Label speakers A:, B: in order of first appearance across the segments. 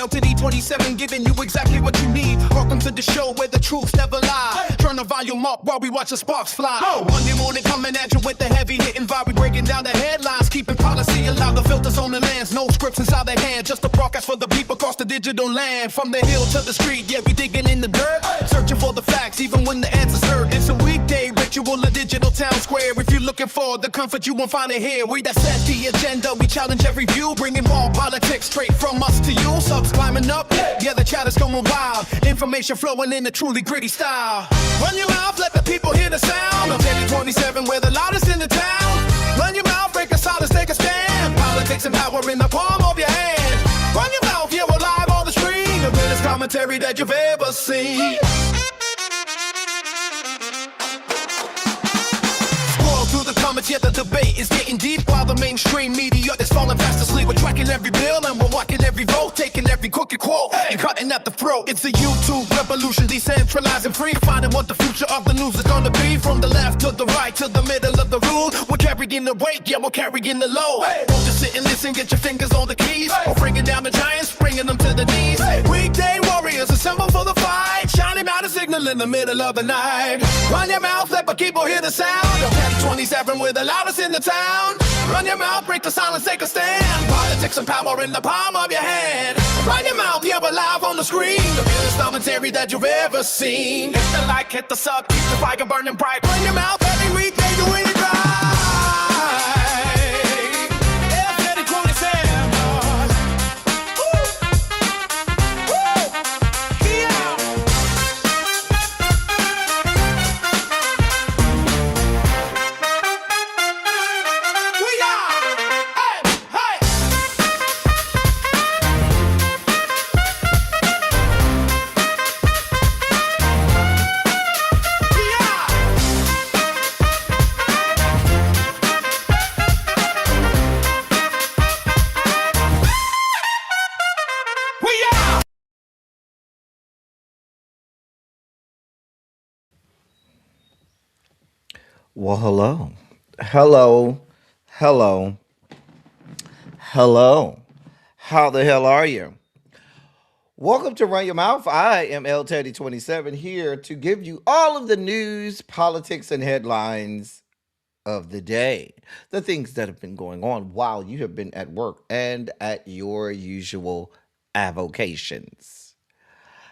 A: LTD 27, giving you exactly what you need. Welcome to the show where the truth never lies. Turn the volume up while we watch the sparks fly. Monday morning coming at you with the heavy hitting vibe. We breaking down the headlines, keeping policy alive. The filters on the lands, no scripts inside their hands. Just a broadcast for the people across the digital land. From the hill to the street, yeah, we digging in the dirt. Searching for the facts, even when the answer's heard. It's a weekday ritual, a digital town square. If you're looking for the comfort, you won't find it here. We that set the agenda, we challenge every view. Bringing more politics straight from us to you. Subs climbing up, yeah, the chat is going wild. Information flowing in a truly gritty style. Run your mouth, let the people hear the sound. I'm Teddy 27, we're the loudest in the town. Run your mouth, break the silence, take a stand. Politics and power in the palm of your hand. Run your mouth, yeah, we're live on the screen. The realest commentary that you've ever seen. Through the comments, yet the debate is getting deep. While the mainstream media is falling fast asleep. We're tracking every bill and we're walking every vote, taking every crooked quote and cutting at the throat. It's a YouTube revolution, decentralized and free. Finding what the future of the news is gonna be. From the left to the right to the middle of the room. We're carrying the weight, yeah, we're carrying the load. Don't just sit and listen, get your fingers on the keys. We're bringing down the giants, bringing them to the knees. Weekday warriors assemble for the fight. Shining out a signal in the middle of the night. Run your mouth, let the people hear the sound. 27, we're the loudest in the town. Run your mouth, break the silence, take a stand. Politics and power in the palm of your hand. Run your mouth, yeah, we're live on the screen. The realest commentary that you've ever seen. Hit the like, hit the sub, keep the fire burning bright. Run your mouth every weekday, doing it right.
B: Well, hello. Hello. Hello. Hello. How the hell are you? Welcome to Run Your Mouth. I am L Teddy 27 here to give you all of the news, politics, and headlines of the day. The things that have been going on while you have been at work and at your usual avocations.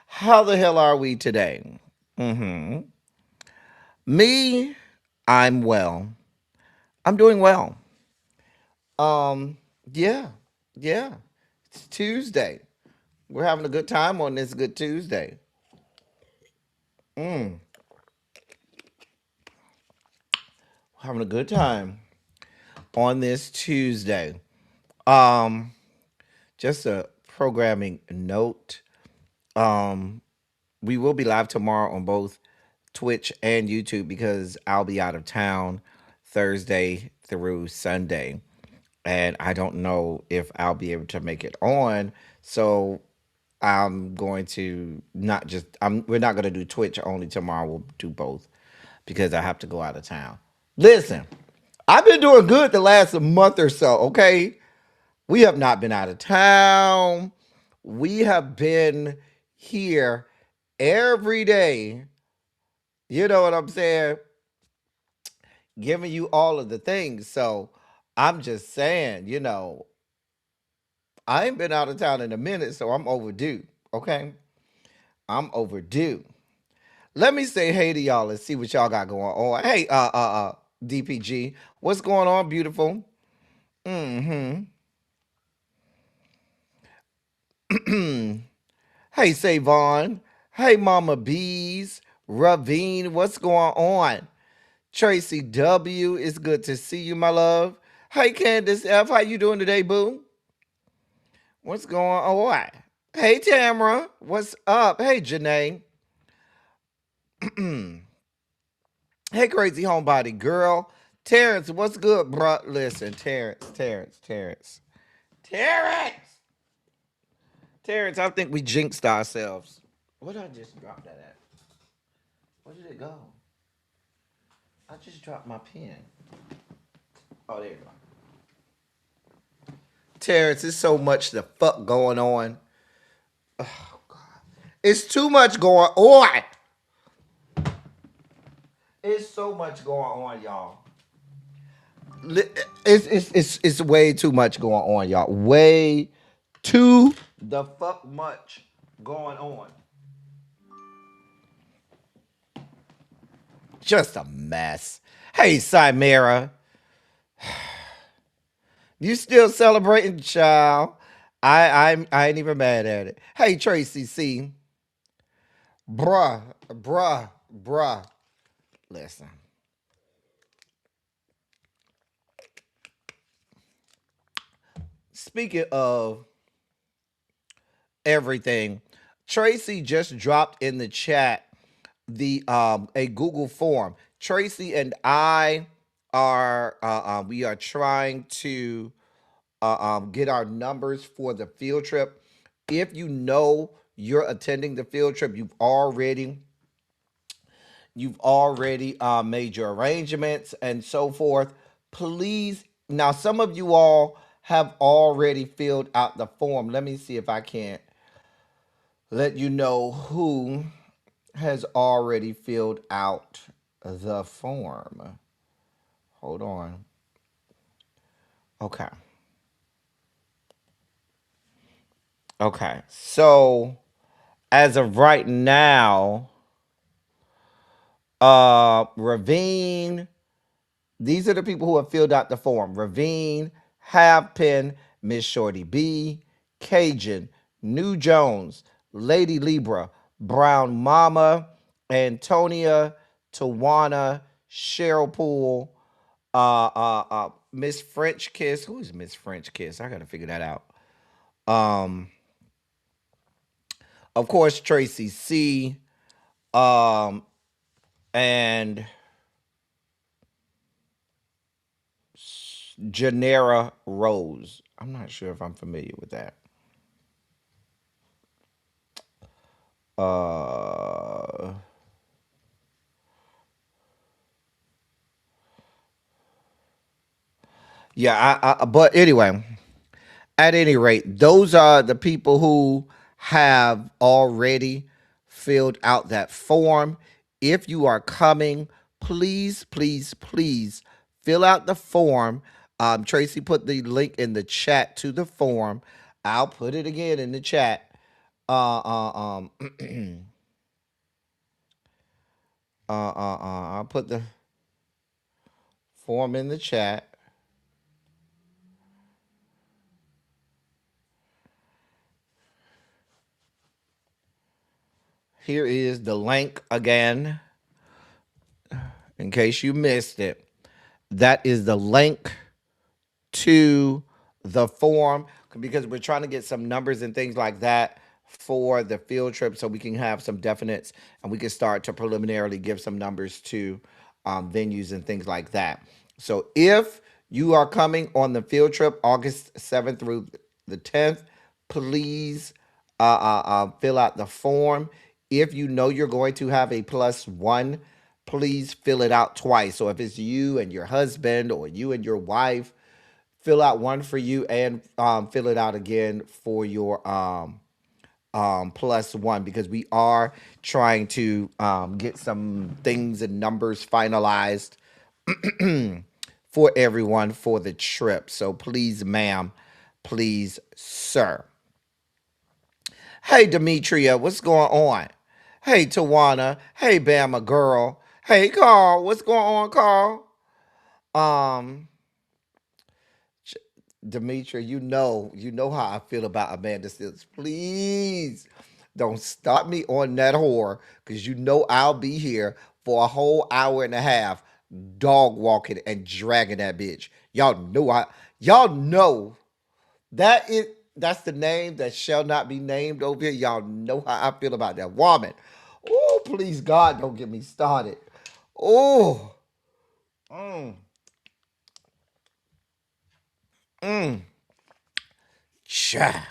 B: How the hell are we today? Me, I'm well. I'm doing well. Yeah. It's Tuesday. We're having a good time on this good Tuesday. Having a good time on this Tuesday. Just a programming note. We will be live tomorrow on both Twitch and YouTube because I'll be out of town Thursday through Sunday. And I don't know if I'll be able to make it on. So I'm going to we're not going to do Twitch only tomorrow. We'll do both because I have to go out of town. Listen, I've been doing good the last month or so, okay? We have not been out of town. We have been here every day. You know what I'm saying? Giving you all of the things. So I'm just saying, I ain't been out of town in a minute, so I'm overdue. Okay? I'm overdue. Let me say hey to y'all and see what y'all got going on. Hey, DPG, what's going on, beautiful? Hey, Savon. Hey, Mama Bees. Ravine, what's going on? Tracy W, it's good to see you, my love. Hey, Candace F, how you doing today, boo? What's going on? Hey, Tamara, what's up? Hey, Janae. Hey, crazy homebody girl. Terrence, what's good, bruh? Listen, Terrence. Terrence, I think we jinxed ourselves. What did I just drop that at? Where did it go? I just dropped my pen. Oh, there you go. Terrence, there's so much the fuck going on. It's too much going on. It's so much going on, y'all. It's way too much going on, y'all. Way too the fuck much going on. Just a mess. Hey, Chimera, you still celebrating, child? I ain't even mad at it. Hey, Tracy C, bruh. Listen, speaking of everything, Tracy just dropped in the chat the a Google form. Tracy and I are we are trying to get our numbers for the field trip. If you know you're attending the field trip, you've already made your arrangements and so forth. Please, now some of you all have already filled out the form. Let me see if I can't let you know who has already filled out the form. Hold on. Okay. Okay. So as of right now, Ravine, these are the people who have filled out the form. Ravine, Halfpen, Miss Shorty B, Cajun, New Jones, Lady Libra, Brown Mama, Antonia, Tawana, Cheryl Poole, Miss French Kiss. Who is Miss French Kiss? I gotta figure that out. Um, of course, Tracy C. Um, and Janera Rose. I'm not sure if I'm familiar with that. Uh, yeah, but anyway, at any rate, those are the people who have already filled out that form. If you are coming, please fill out the form. Tracy put the link in the chat to the form. I'll put it again in the chat. I'll put the form in the chat. Here is the link again, in case you missed it. That is the link to the form because we're trying to get some numbers and things like that for the field trip so we can have some definites and we can start to preliminarily give some numbers to venues and things like that. So if you are coming on the field trip August 7th through the 10th, please fill out the form. If you know you're going to have a +1, please fill it out twice. So if it's you and your husband or you and your wife, fill out one for you and fill it out again for your +1 because we are trying to get some things and numbers finalized for everyone for the trip. So please, ma'am, please, sir. Hey, Demetria, what's going on? Hey, Tawana. Hey, Bama girl. Hey, Carl, what's going on, Carl? Um, Demetria, you know how I feel about Amanda Stills. Please don't start me on that whore, because you know I'll be here for a whole hour and a half, dog walking and dragging that bitch. Y'all know that's the name that shall not be named over here. Y'all know how I feel about that woman. Oh, please God, don't get me started. Oh, mm, mm, cha.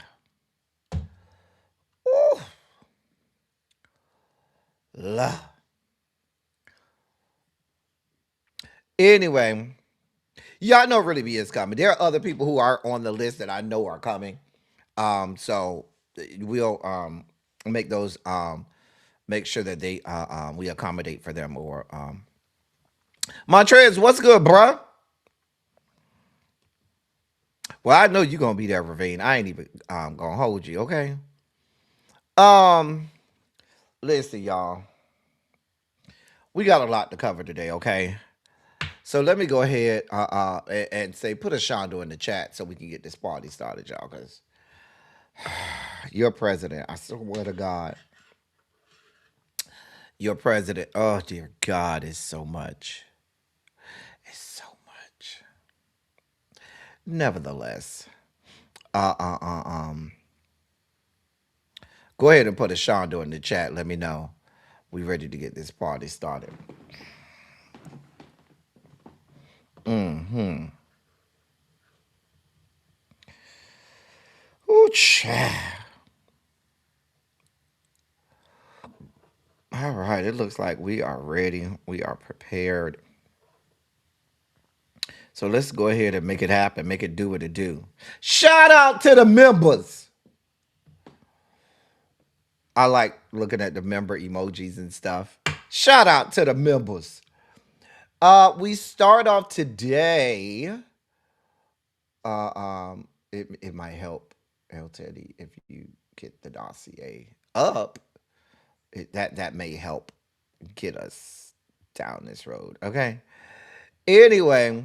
B: Oh, la. Anyway, y'all know Really B is coming. There are other people who are on the list that I know are coming. So we'll make those make sure that they we accommodate for them. Or Montrez, what's good, bruh? Well, I know you're gonna be there, Ravine. I ain't even gonna hold you, okay? Um, listen, y'all. We got a lot to cover today, okay? So let me go ahead and say put a Shondo in the chat so we can get this party started, y'all. Cause your president, I swear to God, your president. Oh dear God, it's so much. It's so much. Nevertheless, uh, uh, uh, um, go ahead and put a Shondo in the chat. Let me know we ready to get this party started. Mm-hmm. Ooh, child. All right, it looks like we are ready. We are prepared. So let's go ahead and make it happen. Make it do what it do. Shout out to the members. I like looking at the member emojis and stuff. Shout out to the members. We start off today. It might help, El Teddy, if you get the dossier up. That may help get us down this road. Okay. Anyway,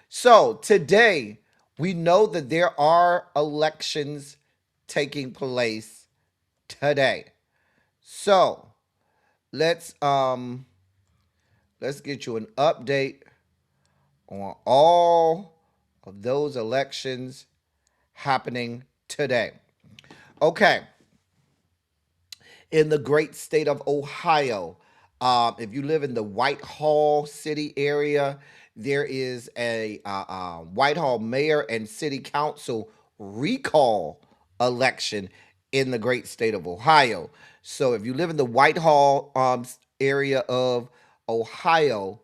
B: so today we know that there are elections taking place today. So let's get you an update on all of those elections happening today. Okay. In the great state of Ohio, if you live in the Whitehall city area, there is a Whitehall mayor and city council recall election in the great state of Ohio. So if you live in the Whitehall area of Ohio,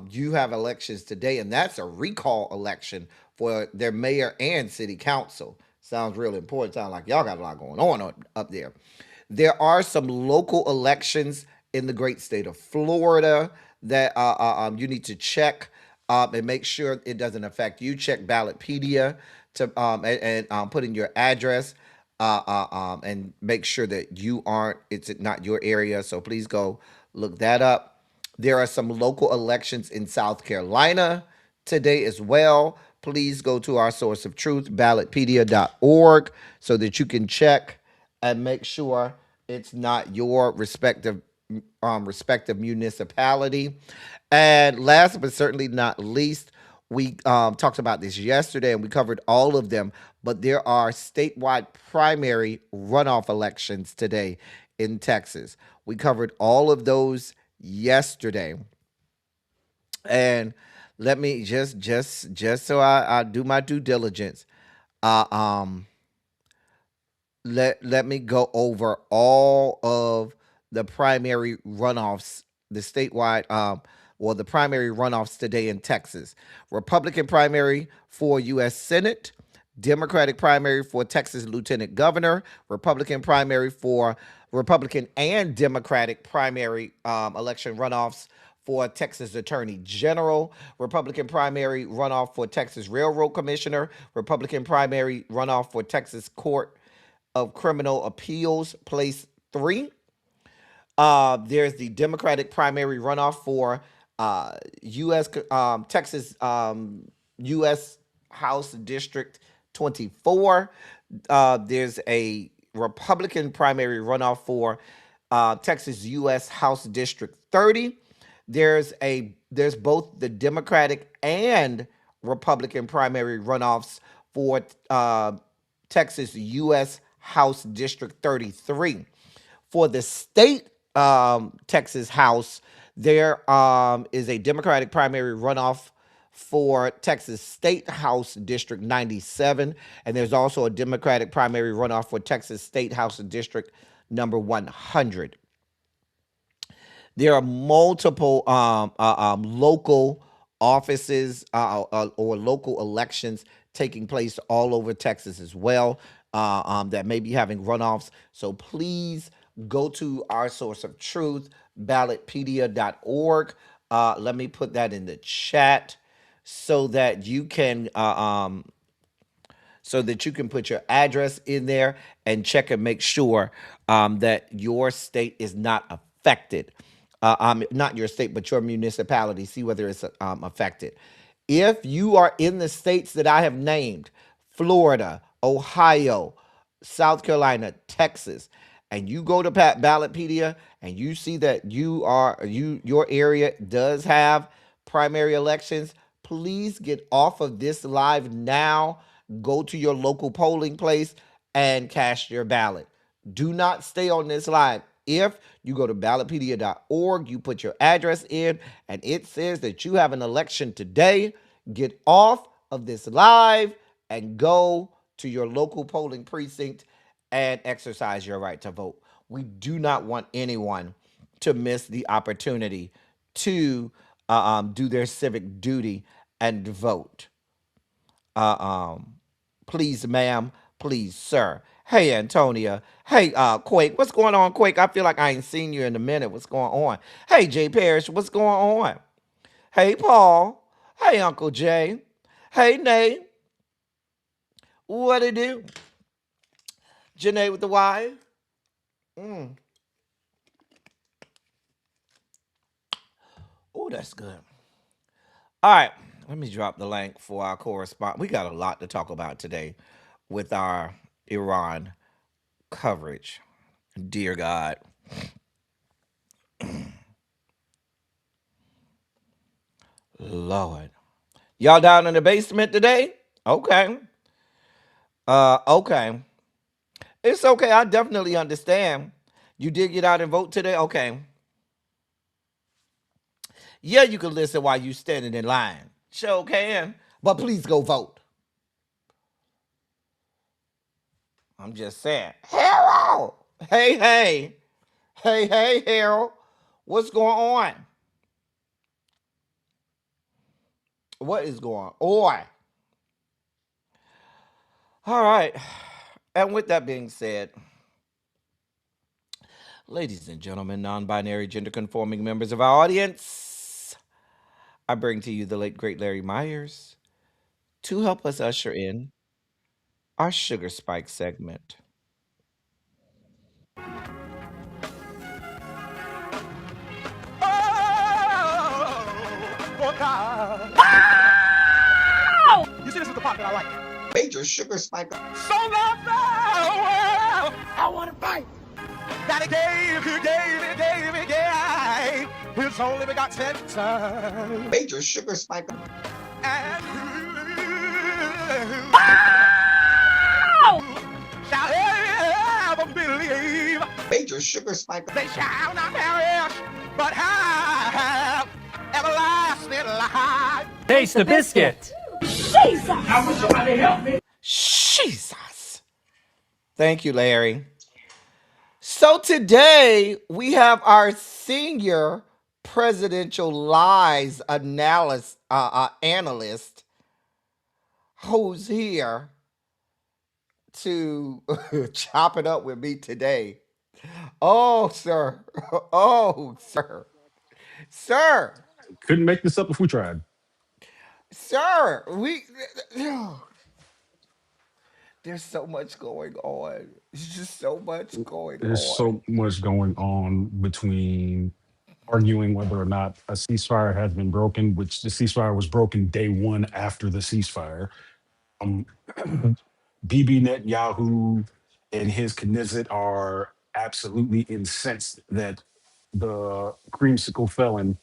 B: you have elections today, and that's a recall election for their mayor and city council. Sounds really important. Sounds like y'all got a lot going on up there. There are some local elections in the great state of Florida that you need to check and make sure it doesn't affect you. Check Ballotpedia to and put in your address and make sure that it's not your area. So please go look that up. There are some local elections in South Carolina today as well. Please go to our source of truth, ballotpedia.org, so that you can check and make sure it's not your respective municipality. And last but certainly not least, we talked about this yesterday and we covered all of them, but there are statewide primary runoff elections today in Texas. We covered all of those yesterday. And let me just so I do my due diligence. Uh, um, let me go over all of the primary runoffs, the statewide the primary runoffs today in Texas. Republican primary for US Senate, Democratic primary for Texas Lieutenant Governor, Republican and Democratic primary election runoffs for Texas Attorney General, Republican primary runoff for Texas Railroad Commissioner, Republican primary runoff for Texas Court of Criminal Appeals, place 3. There's the Democratic primary runoff for Texas U.S. House District 24. There's a Republican primary runoff for Texas U.S. House District 30. There's both the Democratic and Republican primary runoffs for Texas U.S. House District 33. For the state Texas House, there is a Democratic primary runoff for Texas State House District 97, and there's also a Democratic primary runoff for Texas State House District number 100. There are multiple local offices or local elections taking place all over Texas as well. that may be having runoffs. So please go to our source of truth, ballotpedia.org. Let me put that in the chat so that you can put your address in there and check and make sure that your state is not affected. Not your state, but your municipality. See whether it's affected. If you are in the states that I have named, Florida, Ohio, South Carolina, Texas, and you go to Ballotpedia and you see that your area does have primary elections, please get off of this live now. Go to your local polling place and cast your ballot. Do not stay on this live. If you go to ballotpedia.org, you put your address in, and it says that you have an election today, get off of this live and go to your local polling precinct and exercise your right to vote. We do not want anyone to miss the opportunity to do their civic duty and vote. Uh, um, Please, ma'am. Please, sir. Hey, Antonia. Hey, Quake. What's going on, Quake? I feel like I ain't seen you in a minute. What's going on? Hey, Jay Parrish. What's going on? Hey, Paul. Hey, Uncle Jay. Hey, Nate. What it do? Janae with the Y. Mm. Oh, that's good. All right. Let me drop the link for our correspondent. We got a lot to talk about today with our Iran coverage. Dear God. Lord. Y'all down in the basement today? Okay. Okay. It's okay. I definitely understand. You did get out and vote today? Okay. Yeah, you can listen while you standing in line. Sure can. But please go vote. I'm just saying. Harold! Hey, hey. Hey, hey, Harold. What's going on? What is going on? All right. And with that being said, ladies and gentlemen, non binary, gender conforming members of our audience, I bring to you the late, great Larry Myers to help us usher in our Sugar Spike segment.
A: Oh, God. You see, this is the part that I like.
B: Major Sugar Spike.
A: So loved the world. I want to fight. That he gave his only begotten son.
B: Major Sugar Spike.
A: And who shall ever believe
B: Major Sugar Spike.
A: they shall not perish, but have everlasting life.
C: Taste the biscuit.
B: Jesus. Thank you, Larry. So today we have our senior presidential lies analyst who's here to chop it up with me today. Oh, sir. Oh, sir. Sir.
D: Couldn't make this up if we tried.
B: Sir. There's so much going on. There's just so much going
D: There's
B: on.
D: so much going on between arguing whether or not a ceasefire has been broken, which the ceasefire was broken day one after the ceasefire. Um, Bibi Netanyahu and his Knesset are absolutely incensed that the creamsicle felon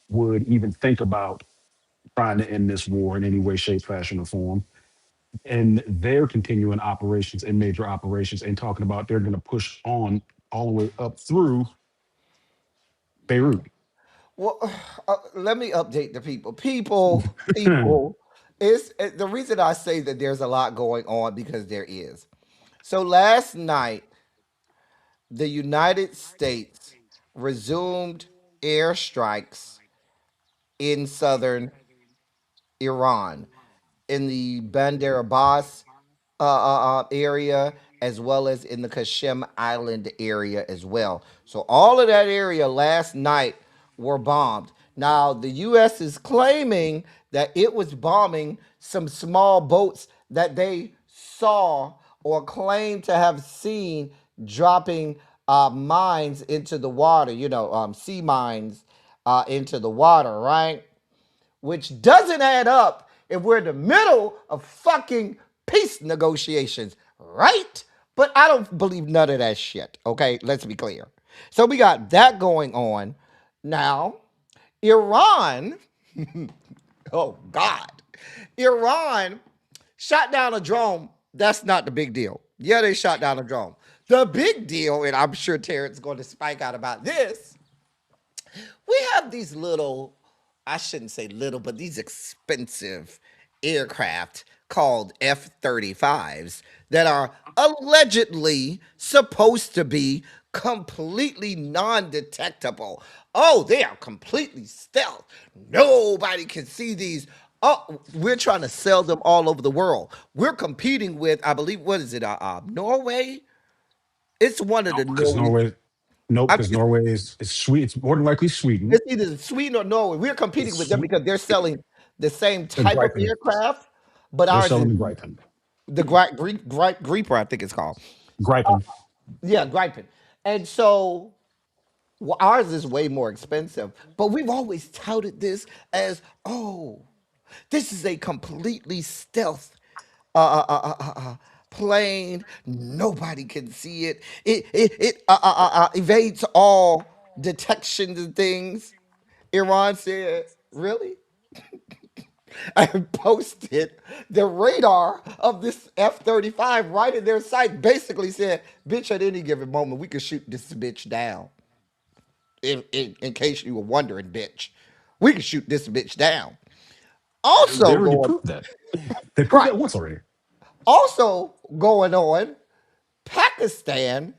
D: would even think about trying to end this war in any way, shape, fashion, or form. And they're continuing operations and major operations and talking about they're going to push on all the way up through Beirut.
B: Well, let me update the people. People, it's the reason I say that there's a lot going on because there is. So last night, the United States resumed airstrikes in southern Iran in the Bandar Abbas area, as well as in the Kashim Island area as well. So all of that area last night were bombed. Now the U.S. is claiming that it was bombing some small boats that they saw or claimed to have seen dropping mines into the water. Sea mines into the water, right? Which doesn't add up if we're in the middle of fucking peace negotiations, right? But I don't believe none of that shit, okay? Let's be clear. So we got that going on. Now, Iran, oh God, Iran shot down a drone. That's not the big deal. Yeah, they shot down a drone. The big deal, and I'm sure Terrence's going to spike out about this, we have these little, I shouldn't say little, but these expensive aircraft called F-35s that are allegedly supposed to be completely non-detectable. Oh, they are completely stealth. Nobody can see these. Oh, we're trying to sell them all over the world. We're competing with, I believe, what is it? Norway. It's one of
D: No,
B: the
D: because
B: Norway.
D: Norway, nope,
B: I
D: because
B: think it's
D: Norway is sweet. It's more than likely Sweden.
B: It's either Sweden or Norway. We're competing
D: It's
B: with them
D: sweet.
B: because they're selling the same
D: The
B: type of
D: Gripen.
B: aircraft, but
D: They're
B: ours is
D: selling the Gripen.
B: the Griper, I think it's called.
D: Gripen.
B: Yeah, Gripen. And so ours is way more expensive, but we've always touted this as, oh, this is a completely stealth plane. Nobody can see it. It evades all detections and things. Iran said, really? And posted the radar of this F-35 right in their sight. Basically said, bitch, at any given moment, we could shoot this bitch down. In case you were wondering, bitch. We could shoot this bitch down.
D: They
B: Also
D: already
B: going,
D: proved that. They proved
B: right.
D: that once already.
B: Also going on, Pakistan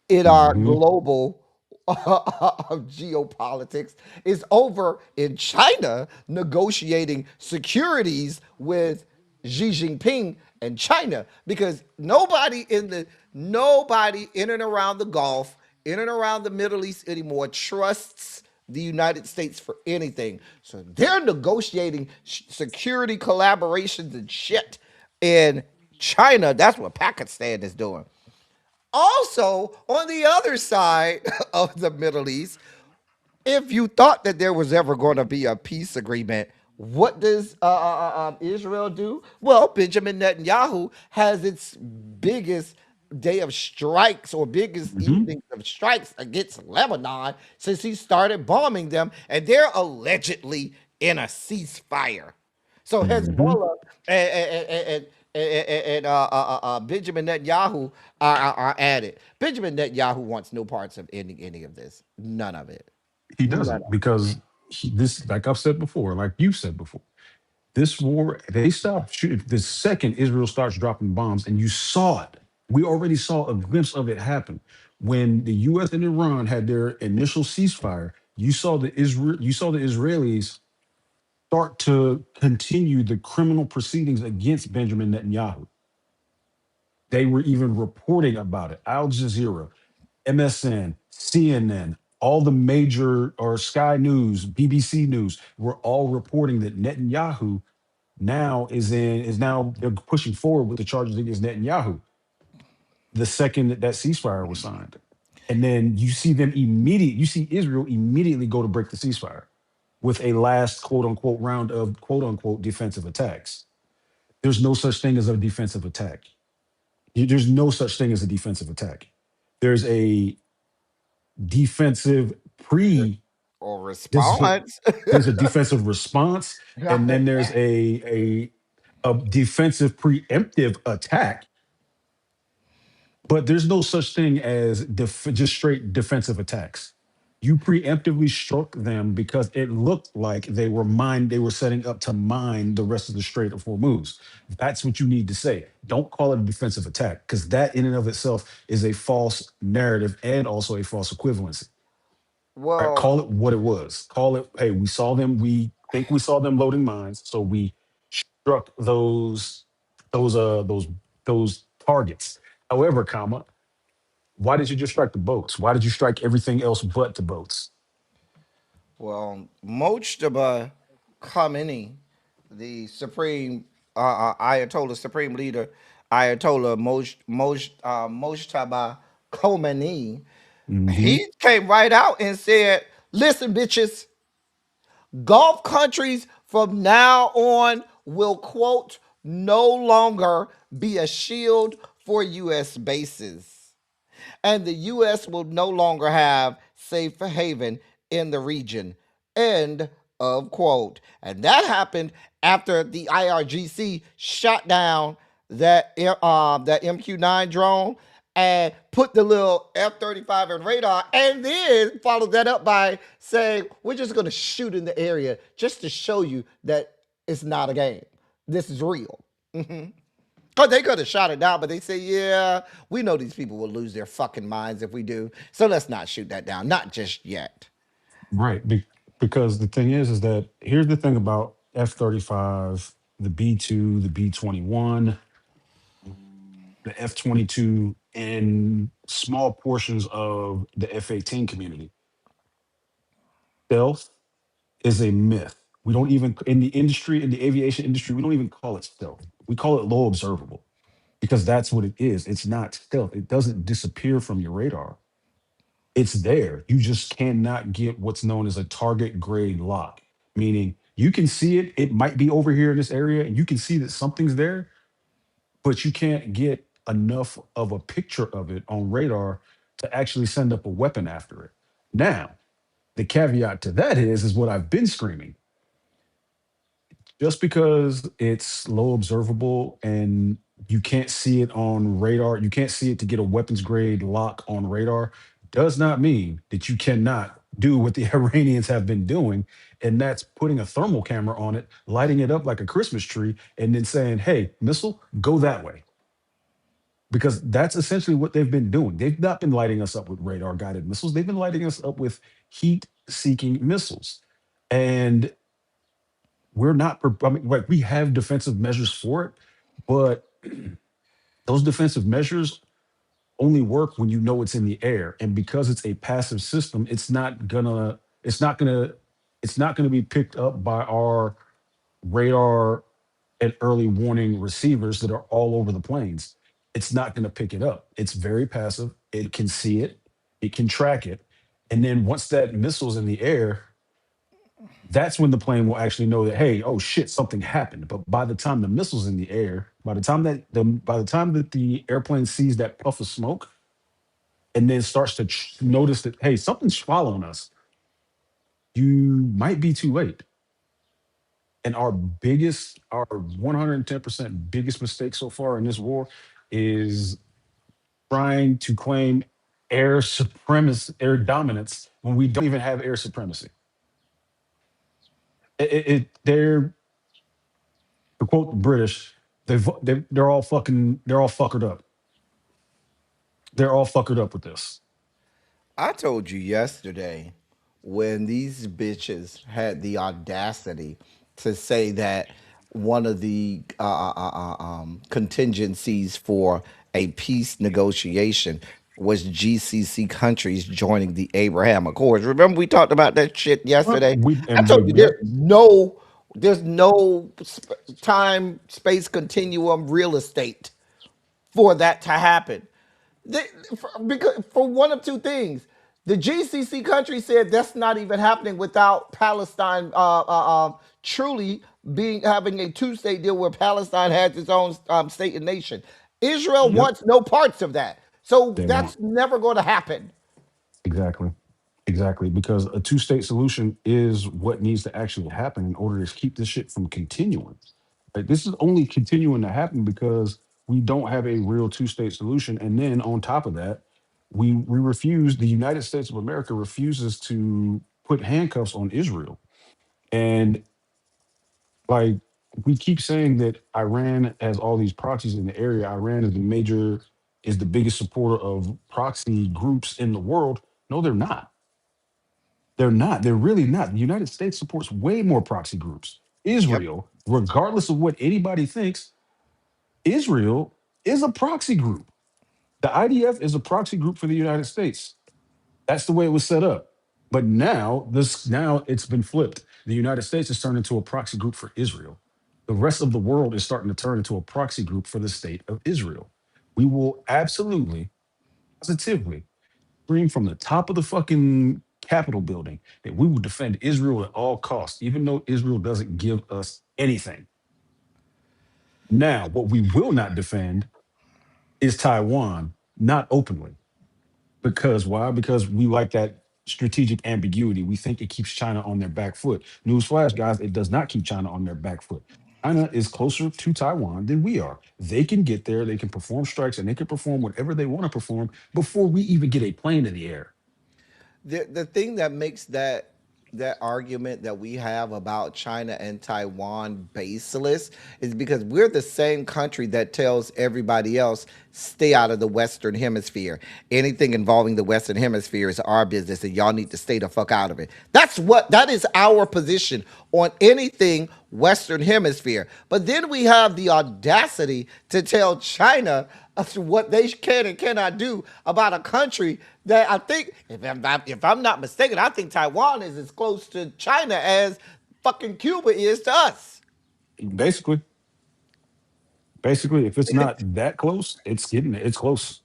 B: in our
D: Hmm.
B: global geopolitics is over in China negotiating securities with Xi Jinping and China because nobody in and around the Gulf, in and around the Middle East anymore trusts the United States for anything. So they're negotiating security collaborations and shit in China. That's what Pakistan is doing. Also, on the other side of the Middle East, if you thought that there was ever going to be a peace agreement, what does Israel do? Well, Benjamin Netanyahu has its biggest day of strikes or biggest
D: Hmm.
B: evenings of strikes against Lebanon since he started bombing them, and they're allegedly in a ceasefire. So
D: Hmm.
B: Hezbollah and Benjamin Netanyahu are at it. Benjamin Netanyahu wants no parts of any of this. None of it.
D: He
B: None
D: doesn't
B: of it.
D: because this, like I've said before, like you said before, this war, they stopped shooting. The second Israel starts dropping bombs, and you saw it. We already saw a glimpse of it happen. When the US and Iran had their initial ceasefire, you saw the Israelis start to continue the criminal proceedings against Benjamin Netanyahu. They were even reporting about it. Al Jazeera, MSN, CNN, all the major or Sky News, BBC News were all reporting that Netanyahu now they're pushing forward with the charges against Netanyahu the second that ceasefire was signed. And then you see Israel immediately go to break the ceasefire with a last quote unquote round of quote unquote defensive attacks. There's no such thing as a defensive attack. There's no such thing as a defensive attack. There's a defensive pre
B: Or
D: there's a,
B: response.
D: there's a defensive response, and then there's a defensive preemptive attack, but there's no such thing as just straight defensive attacks. You preemptively struck them because it looked like they were setting up to mine the rest of the Strait of Hormuz. That's what you need to say. Don't call it a defensive attack because that in and of itself is a false narrative and also a false equivalency. Right?
B: Well,
D: Call it what it was. Call it, hey, we think we saw them loading mines, so we struck those. those those targets. However, comma, why did you just strike the boats? Why did you strike everything else but the boats?
B: Well, Mojtaba Khamenei, the supreme Ayatollah, supreme leader, Ayatollah Mojtaba Khomeini,
D: Hmm.
B: he came right out and said, "Listen, bitches, Gulf countries from now on will, quote, no longer be a shield for U.S. bases, and the U.S. will no longer have safe haven in the region." End of quote. And that happened after the IRGC shot down that MQ-9 drone and put the little F-35 in radar, and then followed that up by saying, "We're just going to shoot in the area just to show you that it's not a game. This is real." Because they could have shot it down, but they say, "Yeah, we know these people will lose their fucking minds if we do. So let's not shoot that down. Not just yet."
D: Right. Because the thing is that here's the thing about F-35, the B-2, the B-21, the F-22, and small portions of the F-18 community. Stealth is a myth. We don't even, in the industry, in the aviation industry, we don't even call it stealth. We call it low observable because that's what it is. It's not stealth. It doesn't disappear from your radar. It's there. You just cannot get what's known as a target grade lock, meaning you can see it. It might be over here in this area, and you can see that something's there, but you can't get enough of a picture of it on radar to actually send up a weapon after it. Now, the caveat to that is what I've been screaming. Just because it's low observable and you can't see it on radar, you can't see it to get a weapons grade lock on radar, does not mean that you cannot do what the Iranians have been doing. And that's putting a thermal camera on it, lighting it up like a Christmas tree, and then saying, "Hey, missile, go that way." Because that's essentially what they've been doing. They've not been lighting us up with radar guided missiles, they've been lighting us up with heat seeking missiles. And we're not, I mean, like we have defensive measures for it, but those defensive measures only work when you know it's in the air. And because it's a passive system, it's not gonna be picked up by our radar and early warning receivers that are all over the planes. It's not gonna pick it up. It's very passive. It can see it, it can track it. And then once that missile's in the air, that's when the plane will actually know that, hey, oh shit, something happened. But by the time the missile's in the air, by the time that the airplane sees that puff of smoke and then starts to notice that, hey, something's following us, you might be too late. And our 110% biggest mistake so far in this war is trying to claim air supremacy, air dominance when we don't even have air supremacy. They're, to quote the British, they're all fuckered up. They're all fuckered up with this.
B: I told you yesterday when these bitches had the audacity to say that one of the contingencies for a peace negotiation was GCC countries joining the Abraham Accords. Remember we talked about that shit
D: Well,
B: yesterday?
D: we
B: I
D: and
B: told
D: we
B: you
D: yep,
B: there's no time space continuum real estate for that to happen. They, because for one of two things, the GCC country said that's not even happening without Palestine truly being having a two-state deal where Palestine has its own state and nation. Israel
D: yep,
B: wants no parts of that, so
D: they won't.
B: that's never going to happen.
D: Exactly. Exactly. Because a two-state solution is what needs to actually happen in order to keep this shit from continuing. Like this is only continuing to happen because we don't have a real two-state solution. And then on top of that, we refuse, the United States of America refuses to put handcuffs on Israel. And like we keep saying that Iran has all these proxies in the area. Iran is the biggest supporter of proxy groups in the world. No, they're not. They're not. They're really not. The United States supports way more proxy groups.
B: Yep.
D: Israel, regardless of what anybody thinks, Israel is a proxy group. The IDF is a proxy group for the United States. That's the way it was set up. But now it's been flipped. The United States has turned into a proxy group for Israel. The rest of the world is starting to turn into a proxy group for the state of Israel. We will absolutely, positively scream from the top of the fucking Capitol building that we will defend Israel at all costs, even though Israel doesn't give us anything. Now, what we will not defend is Taiwan, not openly. Because why? Because we like that strategic ambiguity. We think it keeps China on their back foot. Newsflash, guys, it does not keep China on their back foot. China is closer to Taiwan than we are. They can get there, they can perform strikes, and they can perform whatever they want to perform before we even get a plane in the air.
B: The thing that makes that argument that we have about China and Taiwan baseless is because we're the same country that tells everybody else stay out of the Western Hemisphere. Anything involving the Western Hemisphere is our business, and y'all need to stay the fuck out of it. That is our position on anything Western Hemisphere. But then we have the audacity to tell China as to what they can and cannot do about a country that I think, if I'm not mistaken, I think Taiwan is as close to China as fucking Cuba is to us.
D: Basically, basically, if it's not that close, it's close.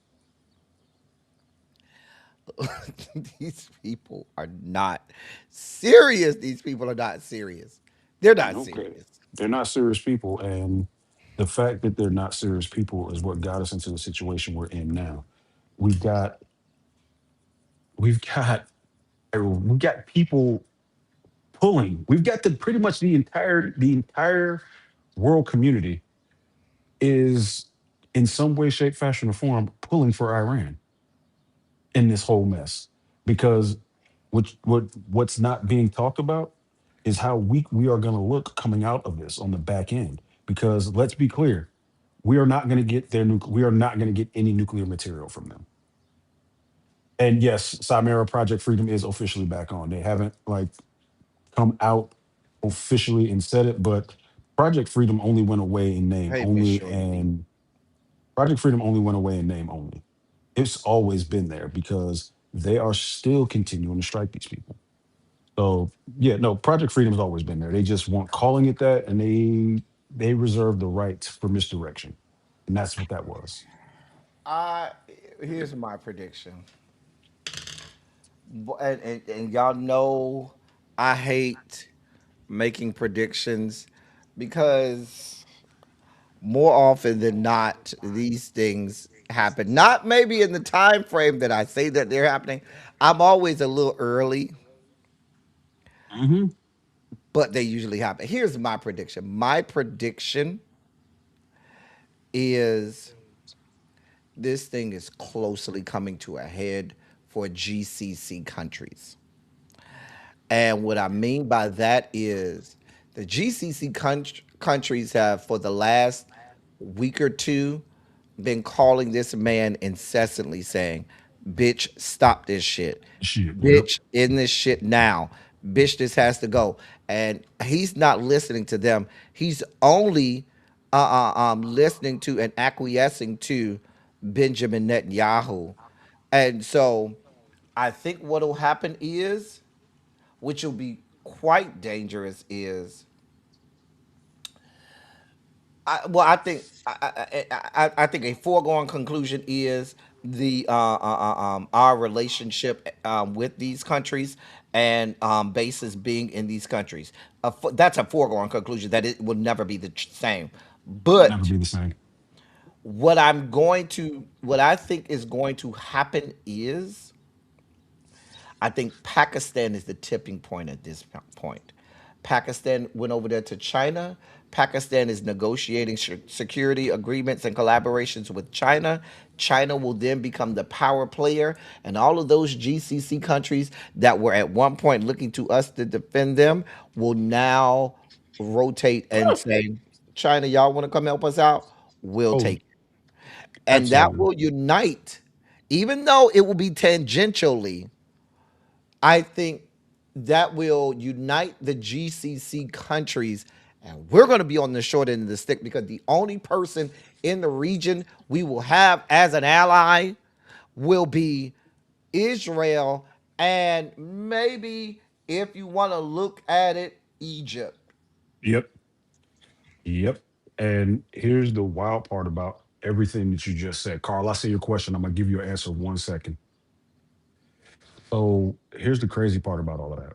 B: These people are not serious. These people are not serious. They're not
D: Okay.
B: serious.
D: They're not serious people. And the fact that they're not serious people is what got us into the situation we're in now. We've got we've got we've got people pulling. We've got pretty much the entire world community is in some way, shape, fashion, or form pulling for Iran in this whole mess. Because what's not being talked about is how weak we are going to look coming out of this on the back end. Because let's be clear, we are not going to get we are not going to get any nuclear material from them. And yes, Samara Project Freedom is officially back on. They haven't like come out officially and said it, but Project Freedom only went away in name
B: Hey, Miss
D: only,
B: Shorty.
D: and Project Freedom only went away in name only. It's always been there because they are still continuing to strike these people. So yeah, no, Project Freedom has always been there. They just weren't calling it that, and they reserve the right for misdirection, and that's what that was.
B: I Here's my prediction. And y'all know I hate making predictions because more often than not these things happen, not maybe in the time frame that I say that they're happening. I'm always a little early,
D: Hmm.
B: but they usually happen. Here's my prediction. My prediction is this thing is closely coming to a head for GCC countries. And what I mean by that is the GCC countries have, for the last week or two, been calling this man incessantly saying, bitch, stop this shit.
D: Shit. Yep.
B: Bitch, in this shit now. Bitch, this has to go. And he's not listening to them. He's only listening to and acquiescing to Benjamin Netanyahu. And so I think what will happen is, which will be quite dangerous, is I think I think a foregone conclusion is the our relationship with these countries and bases being in these countries. That's a foregone conclusion that it will never be the same.
D: Never
B: But
D: be the same.
B: what I think is going to happen is I think Pakistan is the tipping point at this point. Pakistan went over there to China. Pakistan is negotiating security agreements and collaborations with China. China will then become the power player, and all of those GCC countries that were at one point looking to us to defend them will now rotate and say, China, y'all want to come help us out? We'll
D: Oh,
B: take it. And that
D: absolutely.
B: will unite, even though it will be tangentially. I think that will unite the GCC countries And we're going to be on the short end of the stick because the only person in the region we will have as an ally will be Israel, and maybe, if you want to look at it, Egypt.
D: Yep. Yep. And here's the wild part about everything that you just said. Carl, I see your question. I'm going to give you an answer 1 second. So here's the crazy part about all of that.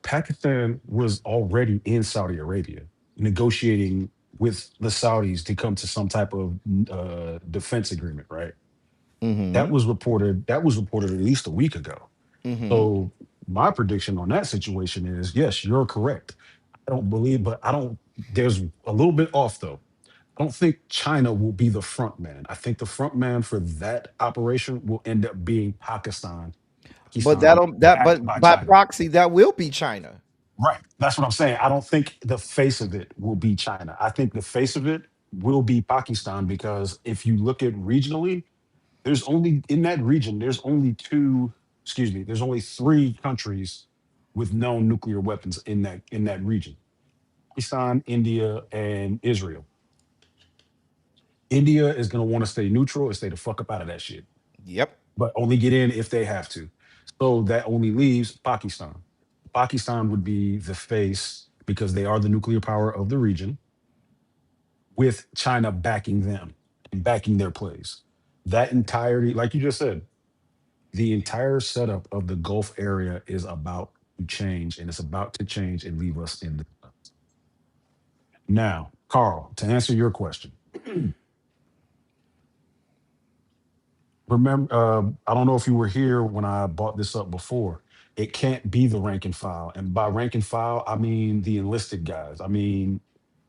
D: Pakistan was already in Saudi Arabia negotiating with the Saudis to come to some type of defense agreement, right?
B: Mm-hmm.
D: That was reported at least a week ago.
B: Mm-hmm.
D: So my prediction on that situation is yes, you're correct. I don't believe, but I don't. There's a little bit off though. I don't think China will be the front man. I think the front man for that operation will end up being Pakistan.
B: But
D: Pakistan backed
B: but
D: by
B: by
D: China.
B: proxy, that will be China.
D: Right. That's what I'm saying. I don't think the face of it will be China. I think the face of it will be Pakistan because if you look at regionally, there's only in that region, there's only there's only three countries with known nuclear weapons in that region. Pakistan, India, and Israel. India is gonna want to stay neutral and stay the fuck up out of that shit,
B: Yep.
D: but only get in if they have to. So that only leaves Pakistan. Pakistan would be the face because they are the nuclear power of the region, with China backing them and backing their plays. That entirety, like you just said, the entire setup of the Gulf area is about to change, and it's about to change and leave us in the. Now, Carl, to answer your question, remember, I don't know if you were here when I brought this up before. It can't be the rank and file, and by rank and file, I mean the enlisted guys. I mean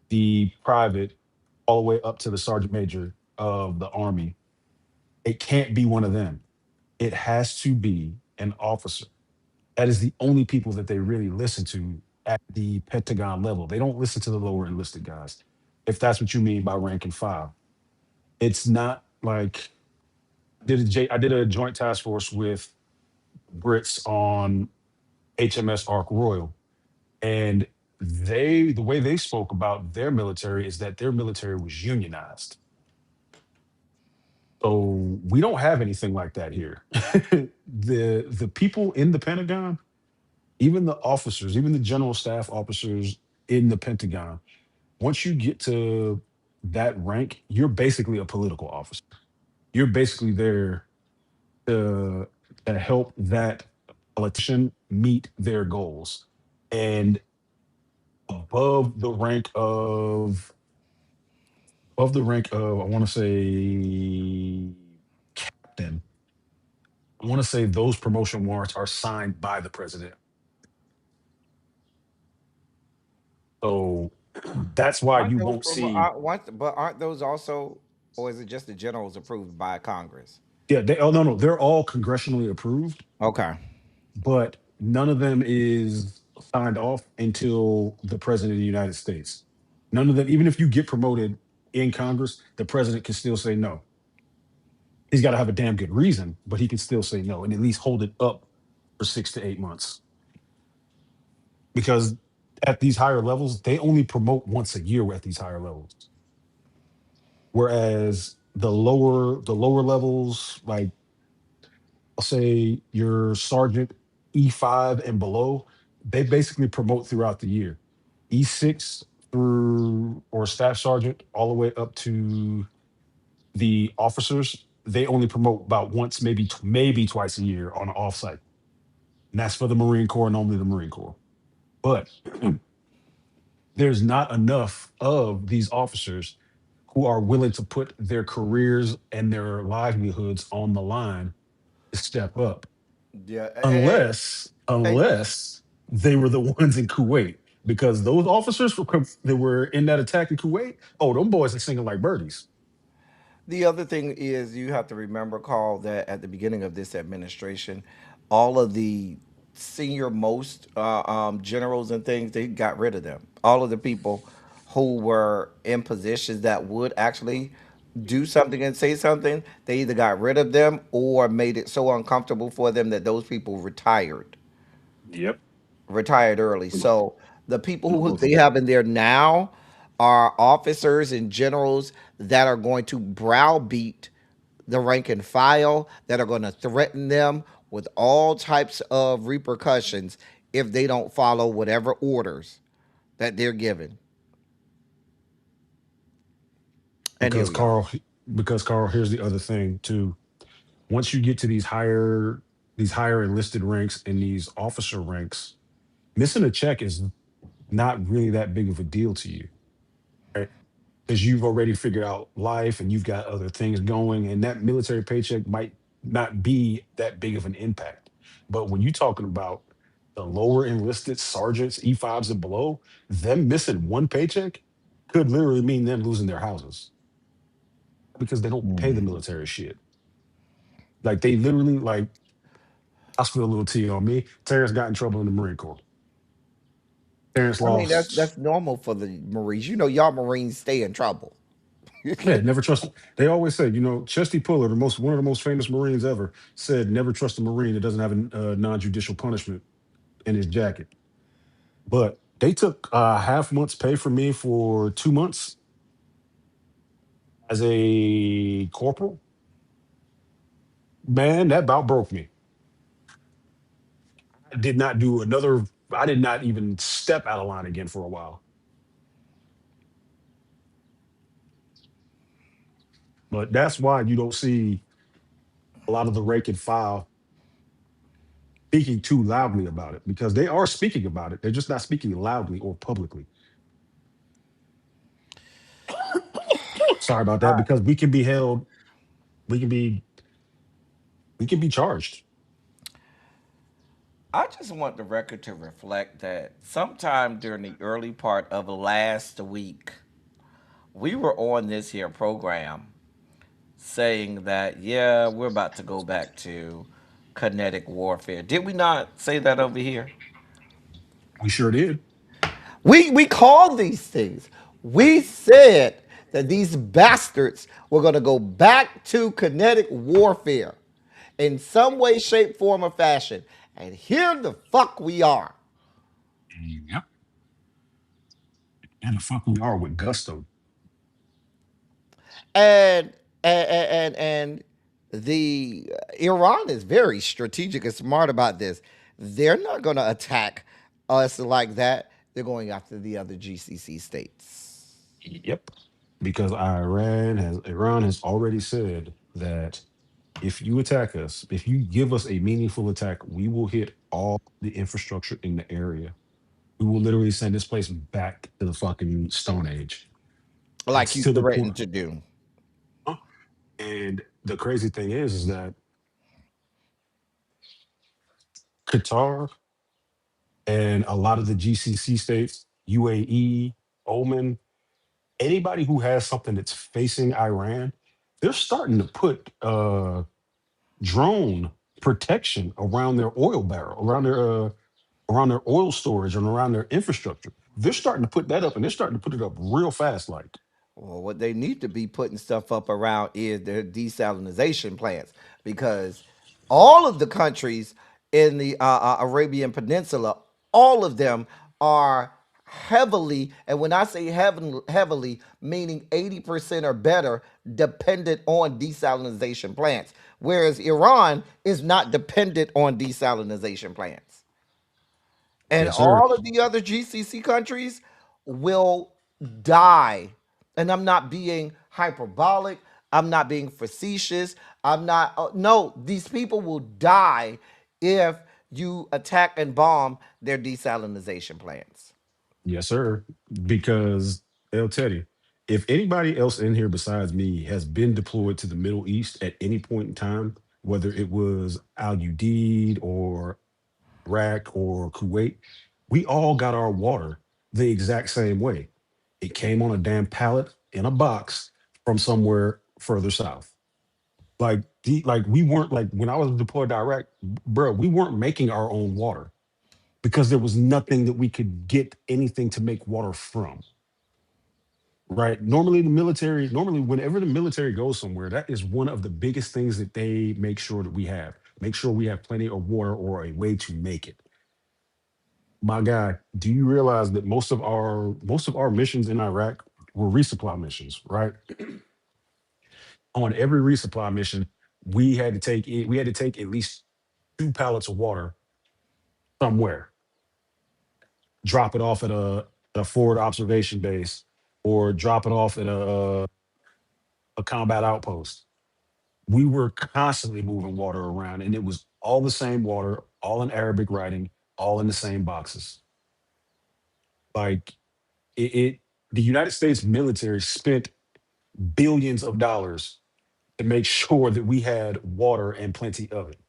D: the private, all the way up to the sergeant major of the army. It can't be one of them. It has to be an officer. That is the only people that they really listen to at the Pentagon level. They don't listen to the lower enlisted guys, if that's what you mean by rank and file. It's not like I did a joint task force with Brits on HMS Ark Royal, and the way they spoke about their military is that their military was unionized. So we don't have anything like that here. The people in the Pentagon, even the officers, even the general staff officers in the Pentagon, once you get to that rank, you're basically a political officer. You're basically there to, to help that politician meet their goals. And above the rank of I want to say captain, I want to say those promotion warrants are signed by the president. So that's why
B: Aren't
D: you
B: those
D: won't
B: promo?
D: see.
B: But aren't those also, or is it just the generals approved by Congress?
D: Yeah, oh no, no, they're all congressionally approved,
B: Okay.
D: but none of them is signed off until the president of the United States. None of them, even if you get promoted in Congress, the president can still say no. He's got to have a damn good reason, but he can still say no and at least hold it up for 6 to 8 months. Because at these higher levels, they only promote once a year at these higher levels. Whereas the lower levels, like I'll say your sergeant E5 and below, they basically promote throughout the year. E6 through or staff sergeant all the way up to the officers, they only promote about once, maybe twice a year on an offsite. And that's for the Marine Corps and only the Marine Corps. But there's not enough of these officers who are willing to put their careers and their livelihoods on the line to step up,
B: Yeah. And
D: unless they were the ones in Kuwait, because those officers that were in that attack in Kuwait, oh, them boys are singing like birdies.
B: the other thing is you have to remember, Carl, that at the beginning of this administration, all of the senior most generals and things, they got rid of them. All of the people who were in positions that would actually do something and say something, they either got rid of them or made it so uncomfortable for them that those people retired
D: Yep.
B: early. So The people
D: No,
B: who they have in there now are officers and generals that are going to browbeat the rank and file, that are going to threaten them with all types of repercussions if they don't follow whatever orders that they're given. And here
D: because
B: we are.
D: Carl, here's the other thing too. Once you get to these higher enlisted ranks and these officer ranks, missing a check is not really that big of a deal to you, right? Because you've already figured out life and you've got other things going, and that military paycheck might not be that big of an impact. But when you're talking about the lower enlisted sergeants, E5s and below, them missing one paycheck could literally mean them losing their houses because they don't pay the military shit. Like they literally like I spill a little tea on me. Terrence got in trouble in the Marine Corps. Terrence
B: I mean,
D: lost.
B: that's normal for the Marines. You know, y'all Marines stay in trouble.
D: Yeah, never trust. They always say, Chesty Puller, one of the most famous Marines ever, said, "Never trust a Marine that doesn't have a non-judicial punishment in his jacket." But they took half month's pay from me for 2 months as a corporal. Man, that about broke me. I did not do another. I did not even step out of line again for a while. But that's why you don't see a lot of the rank and file speaking too loudly about it because they are speaking about it. They're just not speaking loudly or publicly. Sorry about that because we can be held, we can be, we can be charged.
B: I just want the record to reflect that sometime during the early part of last week, we were on this here program saying that, yeah, we're about to go back to kinetic warfare. Did we not say that over here?
D: We sure did.
B: We called these things. We said that these bastards were going to go back to kinetic warfare in some way, shape, form, or fashion. And here the fuck we are.
D: Yep. And the fuck we are with gusto.
B: And and the Iran is very strategic and smart about this. They're not going to attack us like that. They're going after the other GCC states.
D: Yep. Because Iran has already said that if you attack us, if you give us a meaningful attack, we will hit all the infrastructure in the area. We will literally send this place back to the fucking Stone Age.
B: Like
D: It's
B: you
D: to the point.
B: threatened to do.
D: Huh? And the crazy thing is that Qatar and a lot of the GCC states, UAE, Oman, anybody who has something that's facing Iran, they're starting to put drone protection around their oil barrel, around their oil storage and around their infrastructure. They're starting to put that up, and they're starting to put it up real fast. Like,
B: Well, what they need to be putting stuff up around is their desalinization plants because all of the countries in the Arabian Peninsula, all of them are heavily, and when I say heavily, meaning 80% or better, dependent on desalinization plants, whereas Iran is not dependent on desalinization plants. And
D: yes, sir.
B: all of the other GCC countries will die. And I'm not being hyperbolic. I'm not being facetious. I'm not, no, these people will die if you attack and bomb their desalinization plants.
D: Yes, sir. Because El Teddy, if anybody else in here besides me has been deployed to the Middle East at any point in time, whether it was Al Udeid or Iraq or Kuwait, we all got our water the exact same way. It came on a damn pallet in a box from somewhere further south. Like we weren't like when I was deployed to Iraq, bro, we weren't making our own water because there was nothing that we could get anything to make water from. Right. Normally, whenever the military goes somewhere, that is one of the biggest things that they make sure that we have. Make sure we have plenty of water or a way to make it. My guy, do you realize that most of our missions in Iraq were resupply missions, right? On every resupply mission, we had to take at least 2 pallets of water somewhere, drop it off at a forward observation base, or drop it off at a combat outpost. We were constantly moving water around, and it was all the same water, all in Arabic writing, all in the same boxes. Like it the United States military spent billions of dollars to make sure that we had water and plenty of it.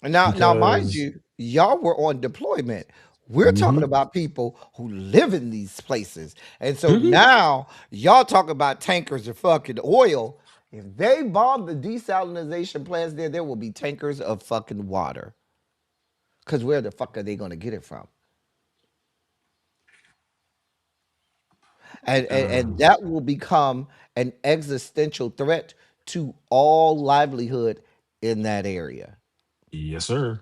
B: Now, mind
D: Because
B: you, y'all were on deployment. We're talking
D: Mhm,
B: about people who live in these places, and so
D: mhm.
B: now y'all talk about tankers of fucking oil. If they bomb the desalination plants there will be tankers of fucking water. Cause where the fuck are they gonna get it from? And
D: Uh,
B: that will become an existential threat to all livelihood in that area.
D: yes, sir.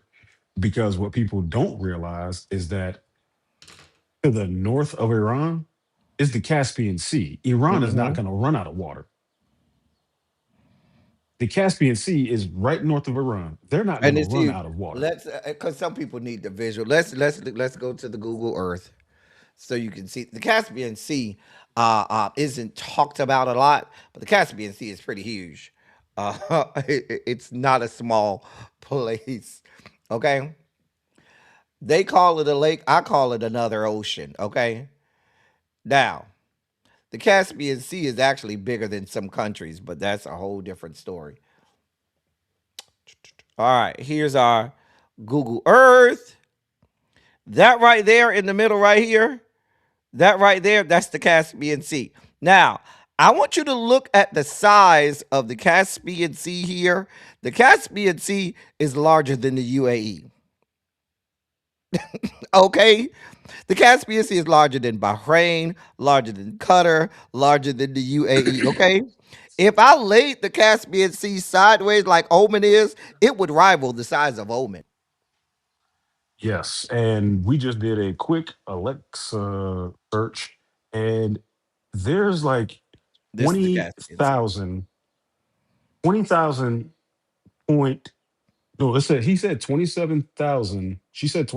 D: Because what people don't realize is that to the north of Iran is the Caspian Sea. Iran is not
B: Hmm.
D: going to run out of water. The Caspian Sea is right north of Iran. They're not going
B: And
D: to
B: it's
D: run
B: huge.
D: out of water.
B: Let's because some people need the visual. Let's go to the Google Earth so you can see the Caspian Sea. Isn't talked about a lot, but the Caspian Sea is pretty huge. It's not a small place. Okay, they call it a lake. I call it another ocean. Okay, now the Caspian Sea is actually bigger than some countries, but that's a whole different story. All right, here's our Google Earth. That right there in the middle, right here, that right there, that's the Caspian Sea. Now, I want you to look at the size of the Caspian Sea here. The Caspian Sea is larger than the UAE. Okay? The Caspian Sea is larger than Bahrain, larger than Qatar, larger than the UAE. Okay? If I laid the Caspian Sea sideways like Oman is, it would rival the size of Oman.
D: Yes. And we just did a quick Alexa search, and there's like
B: This is the Caspian Sea.
D: 20,000, 20,000 point. No, he said 27,000. She said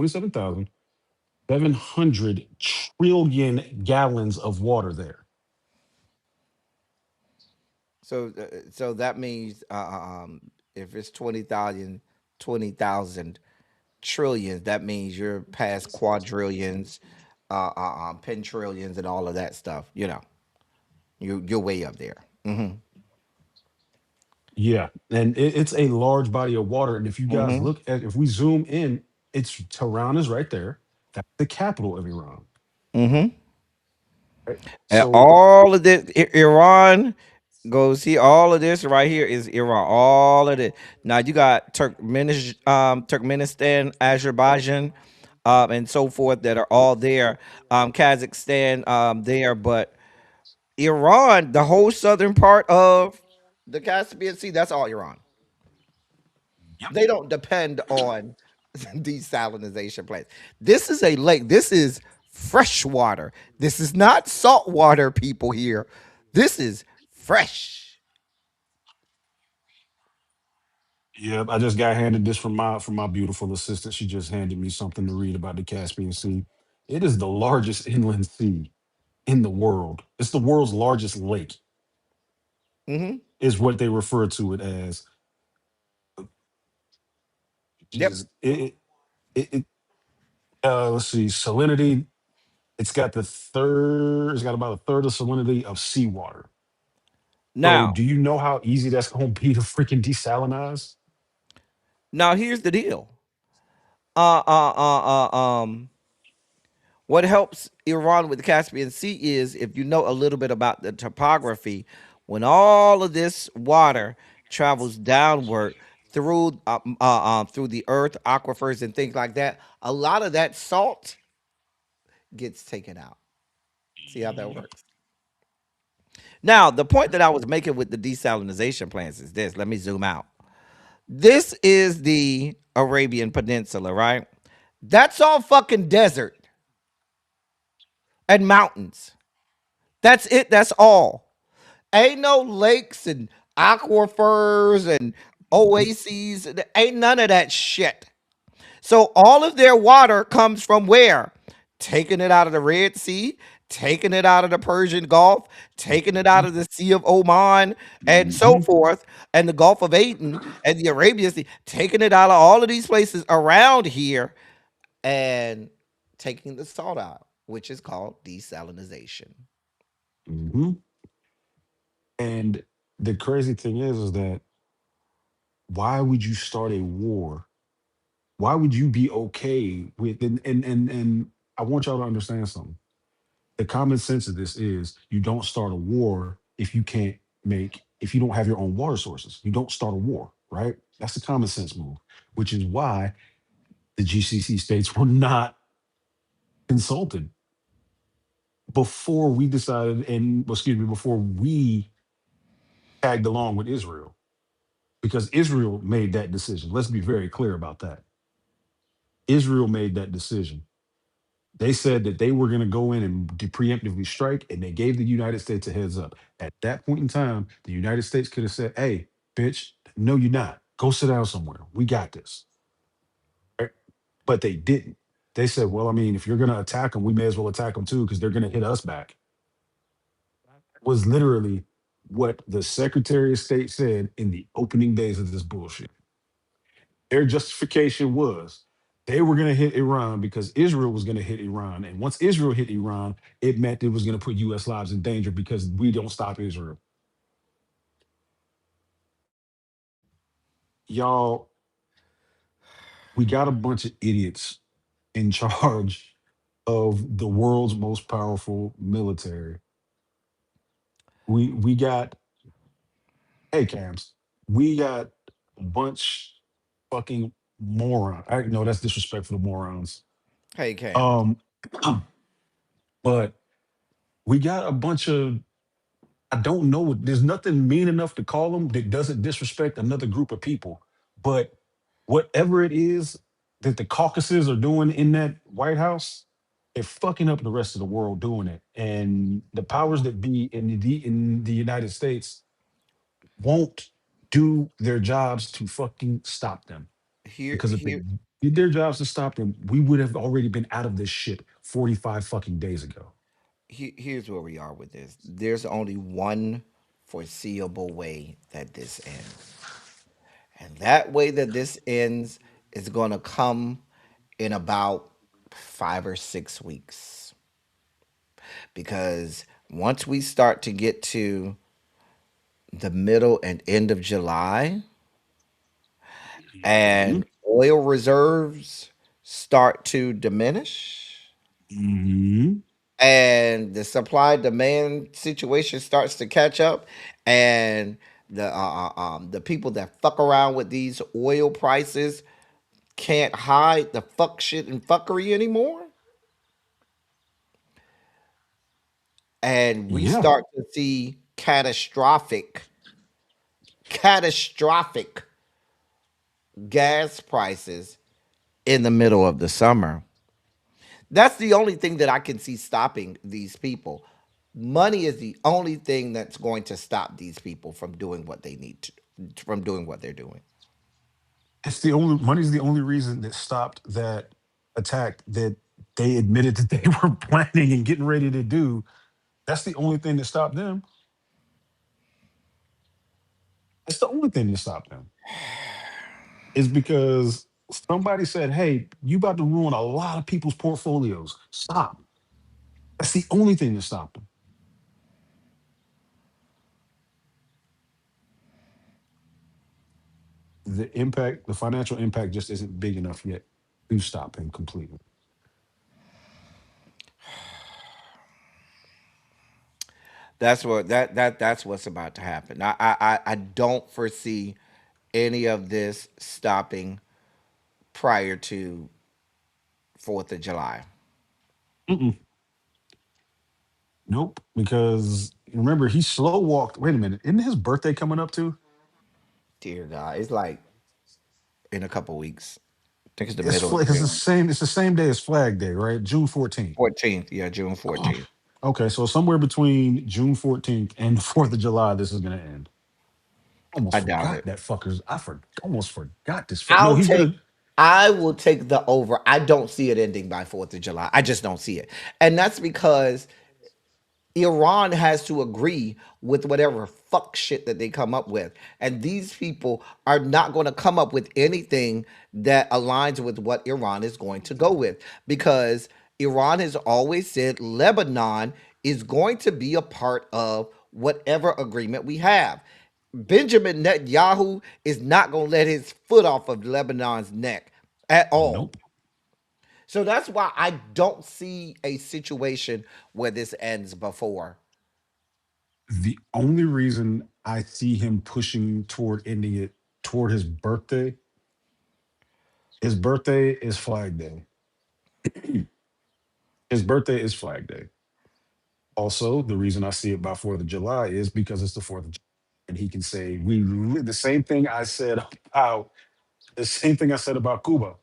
D: 27,700 trillion gallons of water there.
B: So that means if it's 20,000 trillions, that means you're past quadrillions, pentrillions, and all of that stuff. You know, you're way up there. Hmm.
D: Yeah. And it's a large body of water. And if you guys
B: Hmm.
D: look at, if we zoom in, Tehran is right there. That's the capital of Iran.
B: Hmm.
D: Right.
B: And
D: So,
B: all of this, Iran, go see all of this right here is Iran. All of it. Now you got Turkmenistan, Azerbaijan, and so forth that are all there. Kazakhstan, there, but Iran, the whole southern part of the Caspian Sea, that's all Iran.
D: yep.
B: They don't depend on desalination plants. This is a lake. This is fresh water. This is not salt water, people here. This is fresh.
D: Yep, I just got handed this from my beautiful assistant. She just handed me something to read about the Caspian Sea. It is the largest inland sea in the world. It's the world's largest lake,
B: Hmm.
D: is what they refer to it as.
B: Yep.
D: Jesus, let's see, salinity. It's got about a third of salinity of seawater. So,
B: Now,
D: do you know how easy that's going to be to freaking desalinize?
B: now here's the deal. Uh, uh, uh, uh, um, What helps Iran with the Caspian Sea is if you know a little bit about the topography, when all of this water travels downward through the earth, aquifers, and things like that, a lot of that salt gets taken out. See how that
D: Yep.
B: works? Now, the point that I was making with the desalination plants is this. Let me zoom out. This is the Arabian Peninsula, right? That's all fucking desert. and mountains. That's it. That's all. Ain't no lakes and aquifers and oases. Ain't none of that shit. So all of their water comes from where? Taking it out of the Red Sea, taking it out of the Persian Gulf, taking it out of the Sea of Oman, and so
D: Mm-hmm.
B: forth, and the Gulf of Aden and the Arabian Sea, taking it out of all of these places around here and taking the salt out, which is called desalinization.
D: Mm-hmm. And the crazy thing is that why would you start a war? Why would you be okay with and I want y'all to understand something. The common sense of this is you don't start a war if you can't make if you don't have your own water sources. You don't start a war, right? That's the common sense move, which is why the GCC states were not consulted before we decided and well, excuse me, before we tagged along with Israel. Because Israel made that decision. Let's be very clear about that. Israel made that decision. They said that they were going to go in and preemptively strike, and they gave the United States a heads up. At that point in time, the United States could have said, "Hey, bitch, no, you're not. Go sit down somewhere. We got this." Right? But they didn't. They said, "Well, I mean, if you're going to attack them, we may as well attack them too, because they're going to hit us back." Was literally what the Secretary of State said in the opening days of this bullshit. Their justification was they were going to hit Iran because Israel was going to hit Iran. And once Israel hit Iran, it meant it was going to put US lives in danger because we don't stop Israel. Y'all, we got a bunch of idiots in charge of the world's most powerful military. We got, hey, Cams, we got a bunch fucking moron. I know that's disrespectful to morons.
B: Hey, Cam.
D: Um, but we got a bunch of I don't know. There's nothing mean enough to call them that doesn't disrespect another group of people. But whatever it is that the caucuses are doing in that White House, they're fucking up the rest of the world doing it. And the powers that be in the United States won't do their jobs to fucking stop them.
B: Here,
D: Because if they
B: here,
D: did their jobs to stop them, we would have already been out of this shit 45 fucking days ago.
B: here's where we are with this. There's only one foreseeable way that this ends. And that way that this ends is going to come in about 5 or 6 weeks. Because once we start to get to the middle and end of July
D: Mhm.
B: and oil reserves start to diminish
D: Mhm.
B: and the supply demand situation starts to catch up and the people that fuck around with these oil prices can't hide the fuck shit and fuckery anymore, and we
D: Yeah.
B: start to see catastrophic gas prices in the middle of the summer. That's the only thing that I can see stopping these people. Money is the only thing that's going to stop these people from doing what they need to, from doing what they're doing.
D: It's the only money's the only reason that stopped that attack that they admitted that they were planning and getting ready to do. That's the only thing that stopped them. That's the only thing that stopped them. Is because somebody said, "Hey, you about to ruin a lot of people's portfolios. Stop." That's the only thing that stopped them. The financial impact just isn't big enough yet to stop him completely.
B: That's what's about to happen. I don't foresee any of this stopping prior to 4th of July.
D: Mm-mm. Nope. Because remember, he slow walked. Wait a minute. Isn't his birthday coming up too?
B: Dear God, it's like in a couple weeks. think it's the middle of
D: It's the
B: June.
D: same. It's the same day as Flag Day, right? June 14th.
B: 14th. Yeah, June 14th.
D: Okay, so somewhere between June 14th and the 4th of July, this is gonna end. Almost
B: I doubt
D: forgot
B: it.
D: that fuckers. Almost forgot this. No,
B: I'll
D: he's
B: take
D: gonna.
B: I will take the over. I don't see it ending by 4th of July. I just don't see it. And that's because Iran has to agree with whatever fuck shit that they come up with. And these people are not going to come up with anything that aligns with what Iran is going to go with because Iran has always said Lebanon is going to be a part of whatever agreement we have. Benjamin Netanyahu is not going to let his foot off of Lebanon's neck at all.
D: Nope.
B: So that's why I don't see a situation where this ends before.
D: The only reason I see him pushing toward ending it toward his birthday is Flag Day. His birthday is Flag Day. Also, the reason I see it by 4th of July is because it's the 4th of July. And he can say, the same thing I said about the same thing I said about Cuba.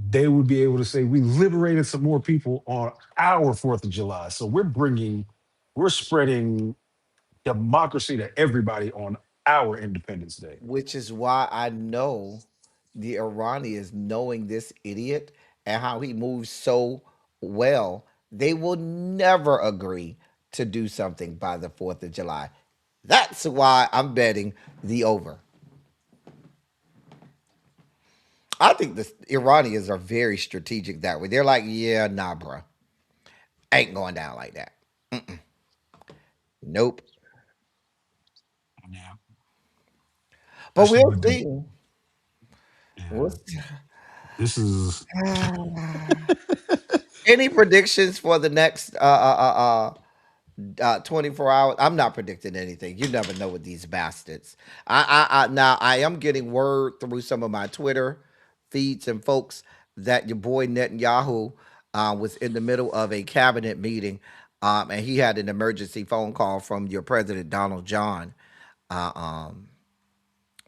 D: They would be able to say, we liberated some more people on our 4th of July. So we're spreading democracy to everybody on our Independence Day.
B: Which is why I know the Iranians, knowing this idiot and how he moves so well, they will never agree to do something by the 4th of July. That's why I'm betting the over. I think the Iranians are very strategic that way. They're like, yeah, nah, bro. Ain't going down like that. Nope.
D: Yeah.
B: But
D: Especially
B: we'll
D: with the
B: see. We'll
D: yeah.
B: see.
D: This is
B: Any predictions for the next 24 hours? I'm not predicting anything. You never know with these bastards. Now I am getting word through some of my Twitter feeds and folks that your boy Netanyahu was in the middle of a cabinet meeting, and he had an emergency phone call from your president Donald John. Uh, um,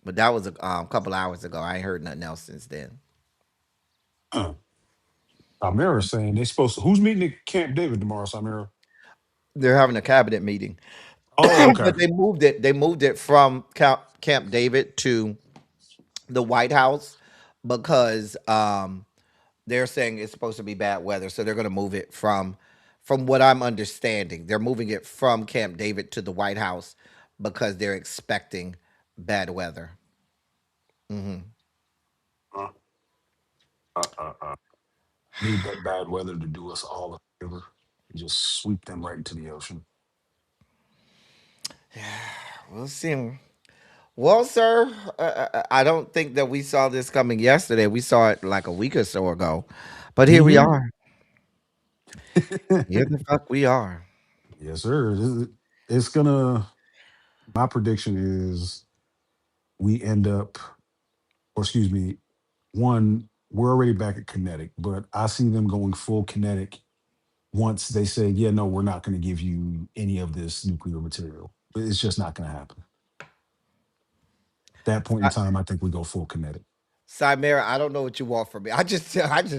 B: but that was a couple hours ago. I ain't heard nothing else since then.
D: uh, Samira saying they supposed to who's meeting at Camp David tomorrow, Samira?
B: They're having a cabinet meeting,
D: Oh, okay.
B: but they moved it. They moved it from Camp David to the White House because they're saying it's supposed to be bad weather, so they're going to move it from what I'm understanding. They're moving it from Camp David to the White House because they're expecting bad weather. Hmm.
D: Uh, Need that bad weather to do us all a favor and just sweep them right into the ocean.
B: We'll see. Well, sir, I don't think that we saw this coming yesterday. We saw it like a week or so ago, but here we
D: Hmm.
B: are. Here the fuck we are.
D: Yes, sir. It's gonna. My prediction is we end up, or excuse me, one. We're already back at kinetic, but I see them going full kinetic once they say, "Yeah, no, we're not going to give you any of this nuclear material." It's just not going to happen. That point in time, I think we go full kinetic.
B: Cymera, I don't know what you want from me. I just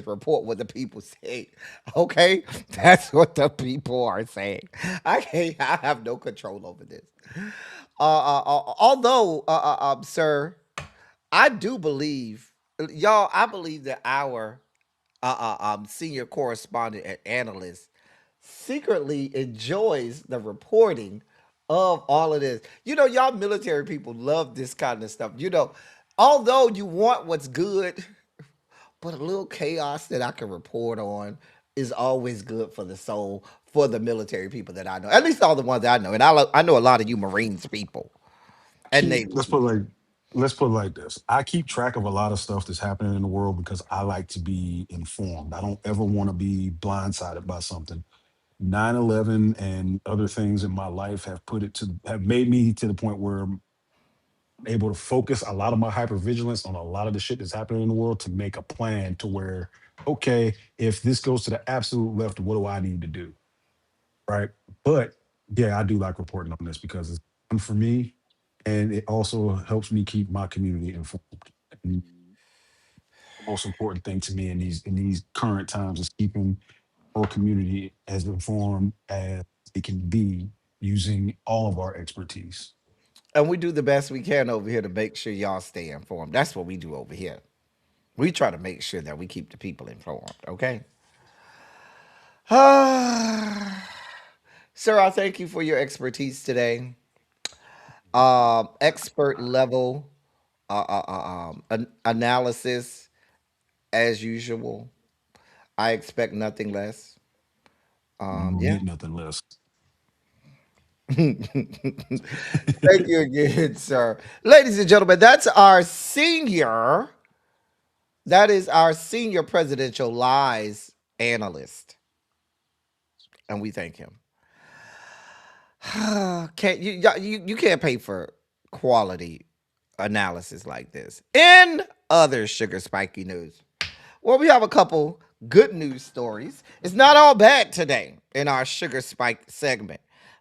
B: report what the people say. Okay, that's what the people are saying. I can't. I have no control over this. Although, sir, I do believe, y'all. I believe that our senior correspondent and analyst secretly enjoys the reporting of all of this. Y'all military people love this kind of stuff. Although you want what's good, but a little chaos that I can report on is always good for the soul for the military people that I know. At least all the ones that I know. And I know a lot of you Marines people and
D: Keep
B: Navy
D: let's put
B: people.
D: let's put it like this. I keep track of a lot of stuff that's happening in the world because I like to be informed. I don't ever want to be blindsided by something. 9/11 and other things in my life have made me to the point where I'm able to focus a lot of my hypervigilance on a lot of the shit that's happening in the world to make a plan to where, okay, if this goes to the absolute left, what do I need to do? Right. But yeah, I do like reporting on this because it's fun for me and it also helps me keep my community informed. And most important thing to me in these current times is keeping our community as informed as it can be using all of our expertise.
B: And we do the best we can over here to make sure y'all stay informed. That's what we do over here. We try to make sure that we keep the people informed, okay? Sir, I thank you for your expertise today. Expert level analysis as usual. I expect nothing less.
D: You will
B: Yeah.
D: get nothing less.
B: Thank you again, sir. Ladies and gentlemen, that is our senior presidential lies analyst, and we thank him. Can't you can't pay for quality analysis like this. In other sugar spiky news, well, we have a couple good news stories. It's not all bad today in our sugar spike segment.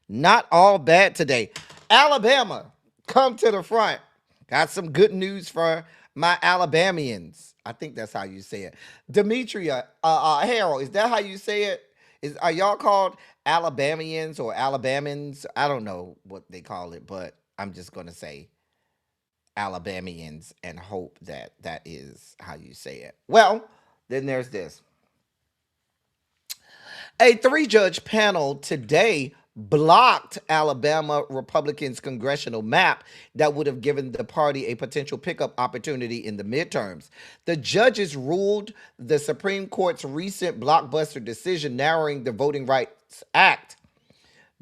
B: Not all bad today. Alabama, come to the front. Got some good news for my Alabamians. I think that's how you say it. Demetria, Harold, is that how you say it? Are y'all called Alabamians or Alabamans? I don't know what they call it, but I'm just gonna say Alabamians and hope that that is how you say it. Well, then there's this. A three-judge panel today blocked Alabama Republicans' congressional map that would have given the party a potential pickup opportunity in the midterms. The judges ruled the Supreme Court's recent blockbuster decision narrowing the Voting Rights Act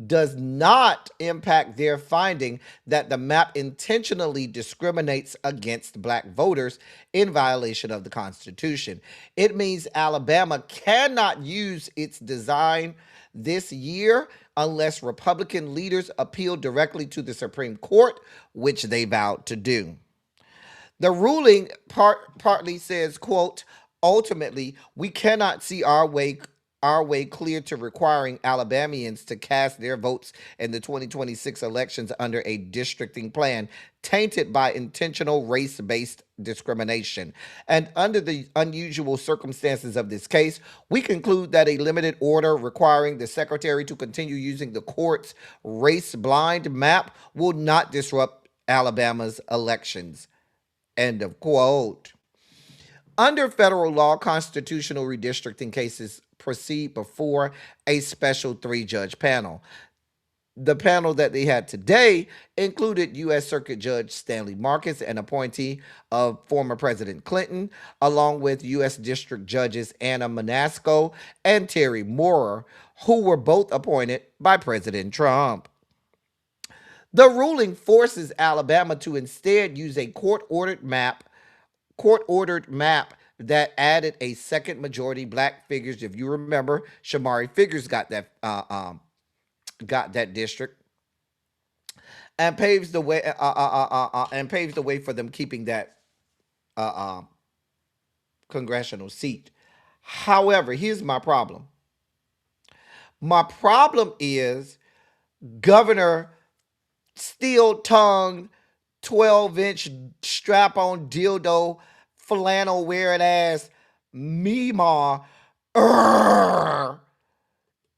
B: does not impact their finding that the map intentionally discriminates against black voters in violation of the Constitution. It means Alabama cannot use its design this year unless Republican leaders appeal directly to the Supreme Court, which they vowed to do. The ruling partly says, quote, ultimately, we cannot see our way clear to requiring Alabamians to cast their votes in the 2026 elections under a districting plan tainted by intentional race-based discrimination. And under the unusual circumstances of this case, we conclude that a limited order requiring the secretary to continue using the court's race-blind map will not disrupt Alabama's elections. End of quote. Under federal law, constitutional redistricting cases proceed before a special three-judge panel. The panel that they had today included U.S. Circuit Judge Stanley Marcus, an appointee of former President Clinton, along with U.S. District Judges Anna Manasco and Terry Moorer, who were both appointed by President Trump. The ruling forces Alabama to instead use a court-ordered map that added a second majority black figures. If you remember, Shamari Figures got that district and paves the way for them keeping that congressional seat. However, here's my problem. My problem is Governor steel-tongued, 12-inch strap-on dildo, flannel wearing ass, Meemaw,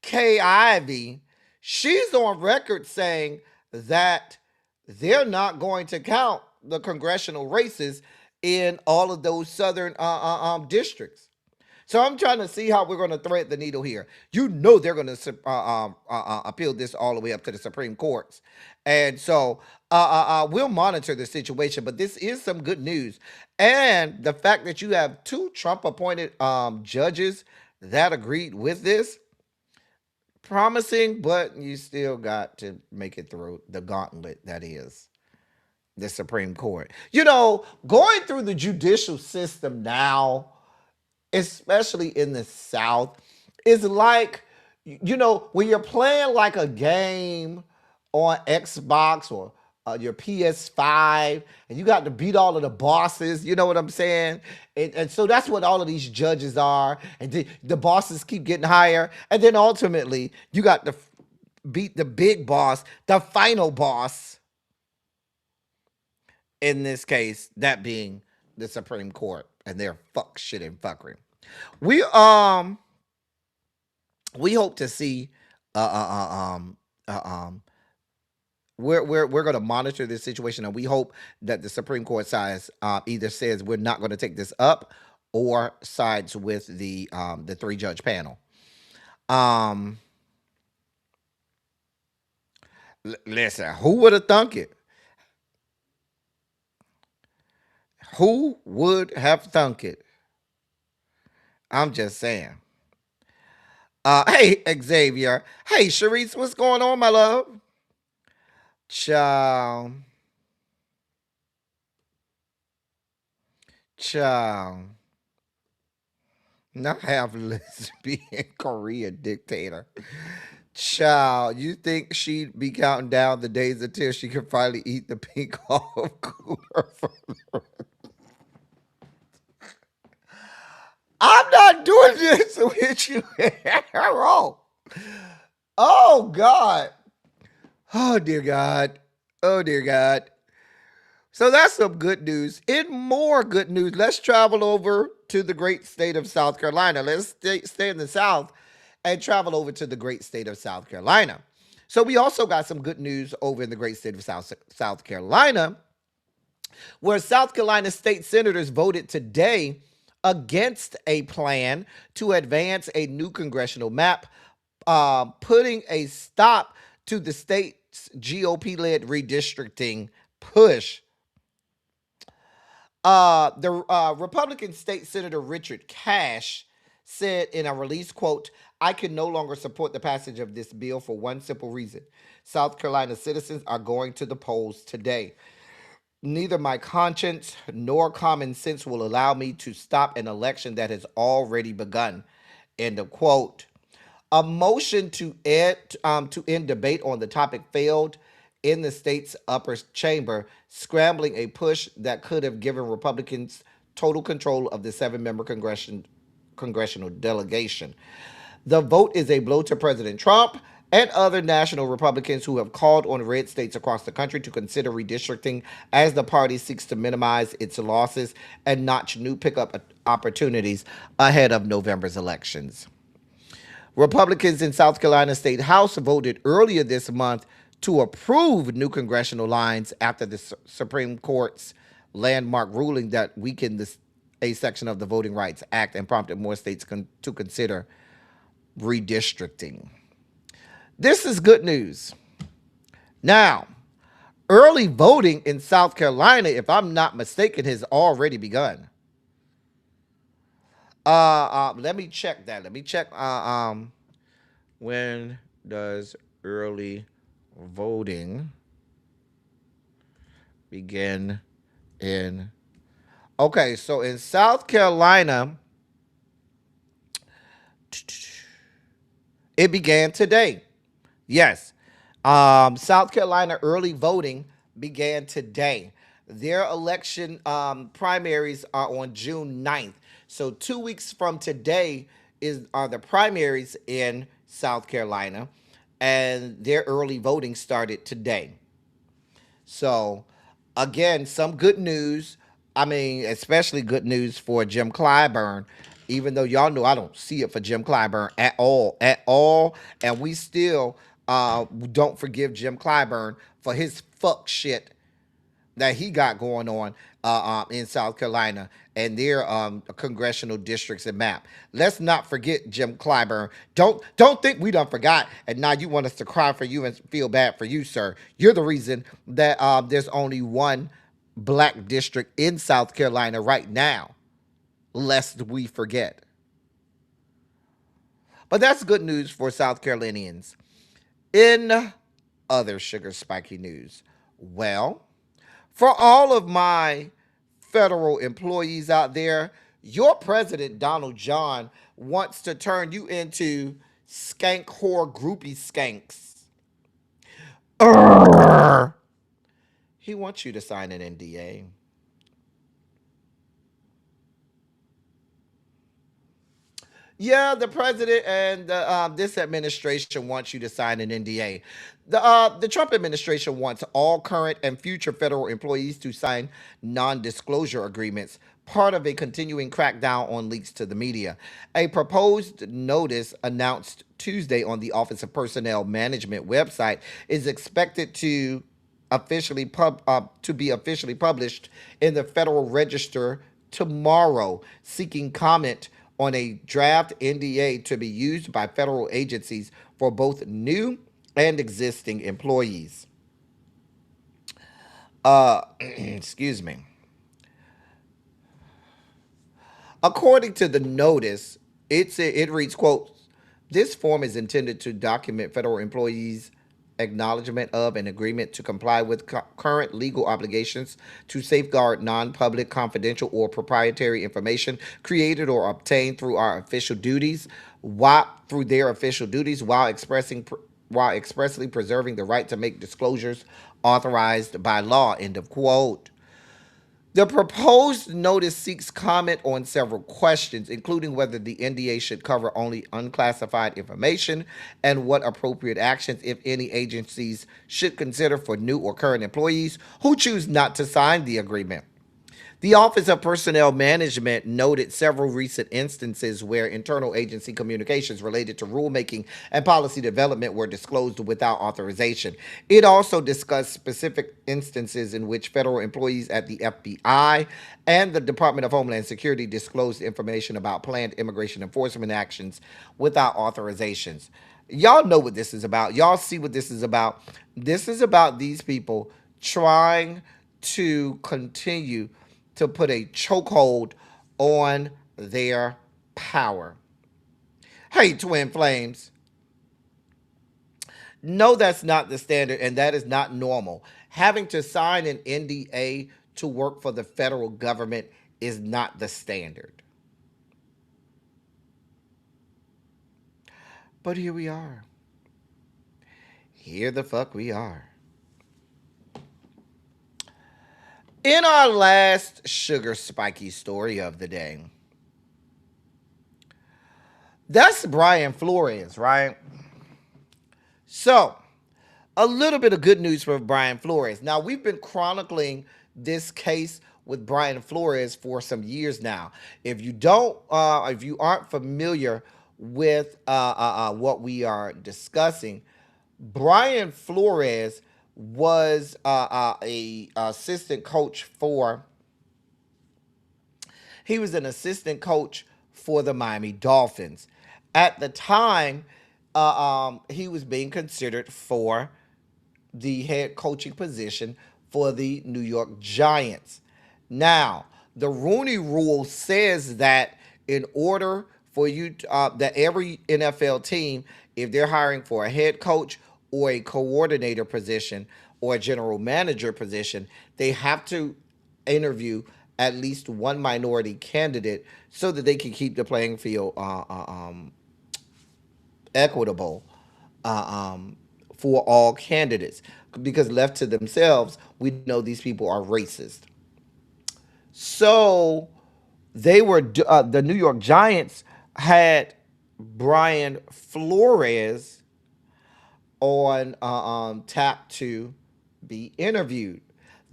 B: Kay Ivey. She's on record saying that they're not going to count the congressional races in all of those southern districts. So I'm trying to see how we're going to thread the needle here. You know they're going to appeal this all the way up to the Supreme Courts. And so we'll monitor the situation, but this is some good news. And the fact that you have two Trump-appointed judges that agreed with this, promising, but you still got to make it through the gauntlet that is the Supreme Court. You know, going through the judicial system now, especially in the South, is like, when you're playing like a game on Xbox or your PS5 and you got to beat all of the bosses, you know what I'm saying? And so that's what all of these judges are. And the bosses keep getting higher. And then ultimately, you got to beat the big boss, the final boss. In this case, that being the Supreme Court. and they're fuck shit and fuckery. We we hope to see uh, uh, uh, um we're going to monitor this situation, and we hope that the Supreme Court sides either says we're not going to take this up or sides with the 3 judge panel. Um, Listen, who would have thunk it? Who would have thunk it? I'm just saying. Hey Xavier. Hey Sharice, what's going on, my love? Ciao, ciao. Not have lesbian Korean dictator. Child, you think she'd be counting down the days until she can finally eat the pink olive cooler? I'm not doing this with you, Harold. Oh God. Oh dear God. Oh dear God. So that's some good news. In more good news, let's travel over to the great state of South Carolina. Let's stay in the South and travel over to the great state of South Carolina. So we also got some good news over in the great state of South Carolina, where South Carolina state senators voted today against a plan to advance a new congressional map, putting a stop to the state's GOP-led redistricting push. The Republican State Senator Richard Cash said in a release, quote, I can no longer support the passage of this bill for one simple reason. South Carolina citizens are going to the polls today. Neither my conscience nor common sense will allow me to stop an election that has already begun. End of quote. A motion to end debate on the topic failed in the state's upper chamber, scrambling a push that could have given Republicans total control of the 7-member congressional delegation. The vote is a blow to President Trump and other national Republicans who have called on red states across the country to consider redistricting as the party seeks to minimize its losses and notch new pickup opportunities ahead of November's elections. Republicans in South Carolina State House voted earlier this month to approve new congressional lines after the Supreme Court's landmark ruling that weakened a section of the Voting Rights Act and prompted more states to consider redistricting. This is good news. Now, early voting in South Carolina, if I'm not mistaken, has already begun. Let me check that. Let me check. When does early voting begin in? Okay, so in South Carolina, it began today. Yes. South Carolina early voting began today. Their election primaries are on June 9th. So 2 weeks from today are the primaries in South Carolina, and their early voting started today. So again, some good news. I mean, especially good news for Jim Clyburn, even though y'all know I don't see it for Jim Clyburn at all. And we still don't forgive Jim Clyburn for his fuck shit that he got going on in South Carolina and their congressional districts and map. Let's not forget Jim Clyburn. Don't think we done forgot, and now you want us to cry for you and feel bad for you, sir. You're the reason that there's only one black district in South Carolina right now, lest we forget. But that's good news for South Carolinians. In other sugar spiky news, well, for all of my federal employees out there, your president, Donald John, wants to turn you into skank whore groupie skanks. Urgh. He wants you to sign an NDA. Yeah, the president and this administration wants you to sign an NDA. The Trump administration wants all current and future federal employees to sign non-disclosure agreements, part of a continuing crackdown on leaks to the media. A proposed notice announced Tuesday on the Office of Personnel Management website is expected to be officially published in the Federal Register tomorrow, seeking comment on a draft NDA to be used by federal agencies for both new and existing employees. Excuse me. According to the notice, it reads, quote, this form is intended to document federal employees' acknowledgement of an agreement to comply with current legal obligations to safeguard non-public, confidential, or proprietary information created or obtained through our official duties, through their official duties, while expressly preserving the right to make disclosures authorized by law. End of quote. The proposed notice seeks comment on several questions, including whether the NDA should cover only unclassified information and what appropriate actions, if any, agencies should consider for new or current employees who choose not to sign the agreement. The Office of Personnel Management noted several recent instances where internal agency communications related to rulemaking and policy development were disclosed without authorization. It also discussed specific instances in which federal employees at the FBI and the Department of Homeland Security disclosed information about planned immigration enforcement actions without authorizations. Y'all know what this is about. Y'all see what this is about. This is about these people trying to continue to put a chokehold on their power. Hey, twin flames. No, that's not the standard, and that is not normal. Having to sign an NDA to work for the federal government is not the standard. But here we are. Here the fuck we are. In our last sugar spiky story of the day, that's Brian Flores, right? So, a little bit of good news for Brian Flores. Now, we've been chronicling this case with Brian Flores for some years now. If you aren't familiar with what we are discussing, Brian Flores was a assistant coach for. He was an assistant coach for the Miami Dolphins. At the time, he was being considered for the head coaching position for the New York Giants. Now, the Rooney Rule says that in order for you to, that every NFL team, if they're hiring for a head coach or a coordinator position or a general manager position, they have to interview at least one minority candidate so that they can keep the playing field equitable for all candidates. Because left to themselves, we know these people are racist. So the New York Giants had Brian Flores on tap to be interviewed.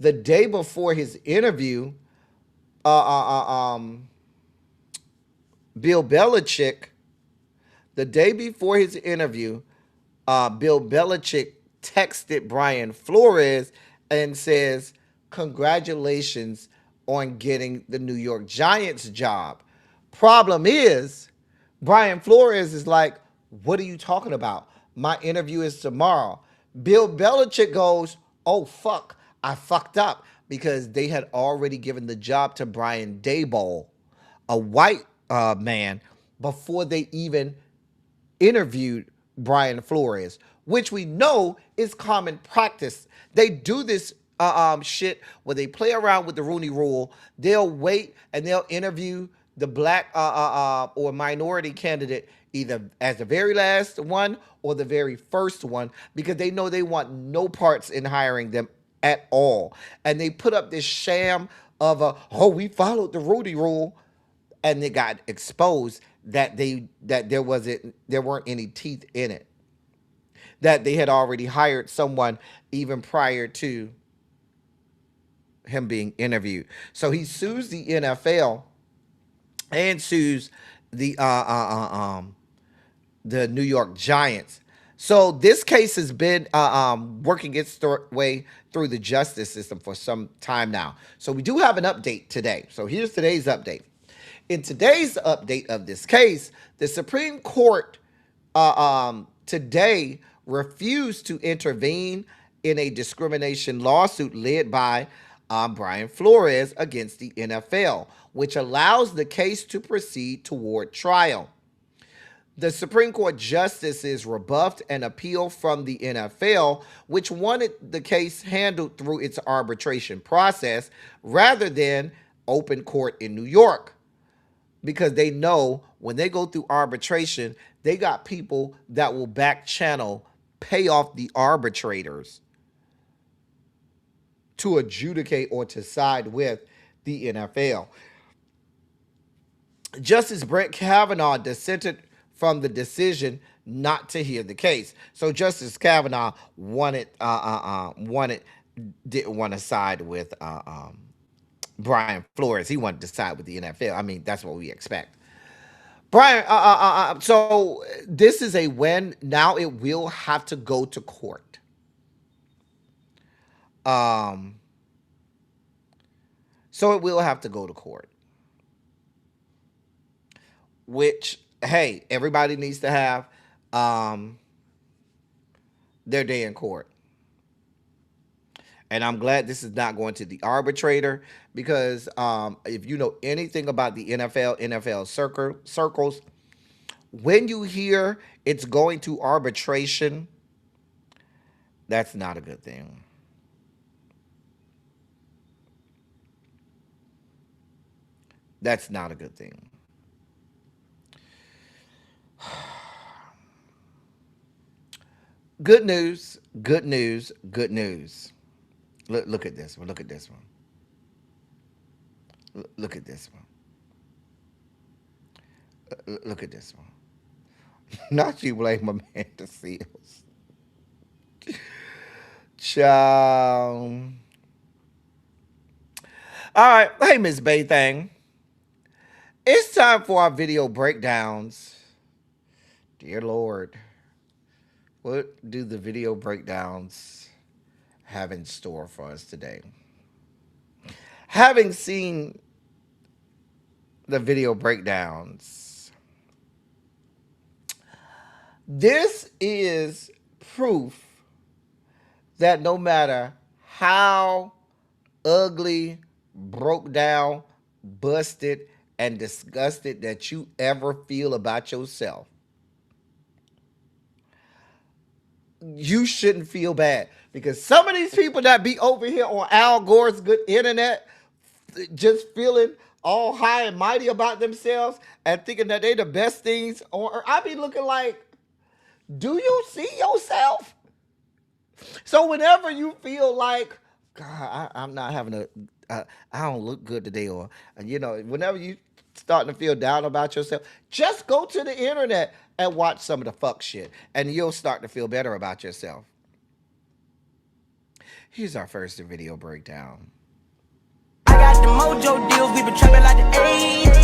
B: The day before his interview, Bill Belichick, the day before his interview, Bill Belichick texted Brian Flores and says, congratulations on getting the New York Giants job. Problem is, Brian Flores is like, what are you talking about? My interview is tomorrow. Bill Belichick goes, oh, fuck, I fucked up, because they had already given the job to Brian Daboll, a white man, before they even interviewed Brian Flores, which we know is common practice. They do this shit where they play around with the Rooney Rule. They'll wait and they'll interview the black or minority candidate either as the very last one or the very first one, because they know they want no parts in hiring them at all. And they put up this sham of we followed the Rooney Rule, and they got exposed that there weren't any teeth in it. That they had already hired someone even prior to him being interviewed. So he sues the NFL and sues the the New York Giants. So this case has been working its way through the justice system for some time now. So we do have an update today. So here's today's update. In today's update of this case, the Supreme Court today refused to intervene in a discrimination lawsuit led by Brian Flores against the NFL, which allows the case to proceed toward trial. The Supreme Court justices rebuffed an appeal from the NFL, which wanted the case handled through its arbitration process rather than open court in New York, because they know when they go through arbitration, they got people that will back channel, pay off the arbitrators to adjudicate or to side with the NFL. Justice Brett Kavanaugh dissented from the decision not to hear the case. So Justice Kavanaugh didn't want to side with Brian Flores. He wanted to side with the NFL. I mean, that's what we expect. Brian, so this is a win. Now it will have to go to court. So it will have to go to court. Which, hey, everybody needs to have their day in court. And I'm glad this is not going to the arbitrator, because if you know anything about the NFL circles, when you hear it's going to arbitration, that's not a good thing. That's not a good thing. Good news, good news, good news. Look at this one. Look at this one. Look at this one. Look at this one. Not you blame Amanda Seals. Ciao. All right. Hey, Miss Baythang. It's time for our video breakdowns. Dear Lord, what do the video breakdowns have in store for us today? Having seen the video breakdowns, this is proof that no matter how ugly, broke down, busted, and disgusted that you ever feel about yourself, you shouldn't feel bad, because some of these people that be over here on Al Gore's good internet just feeling all high and mighty about themselves and thinking that they the best things on earth, I be looking like, do you see yourself? So whenever you feel like, God, I'm not having I don't look good today, or, you know, whenever you starting to feel down about yourself, just go to the internet and watch some of the fuck shit, and you'll start to feel better about yourself. Here's our first video breakdown.
C: I got the mojo deals, we been trapping like the 80s.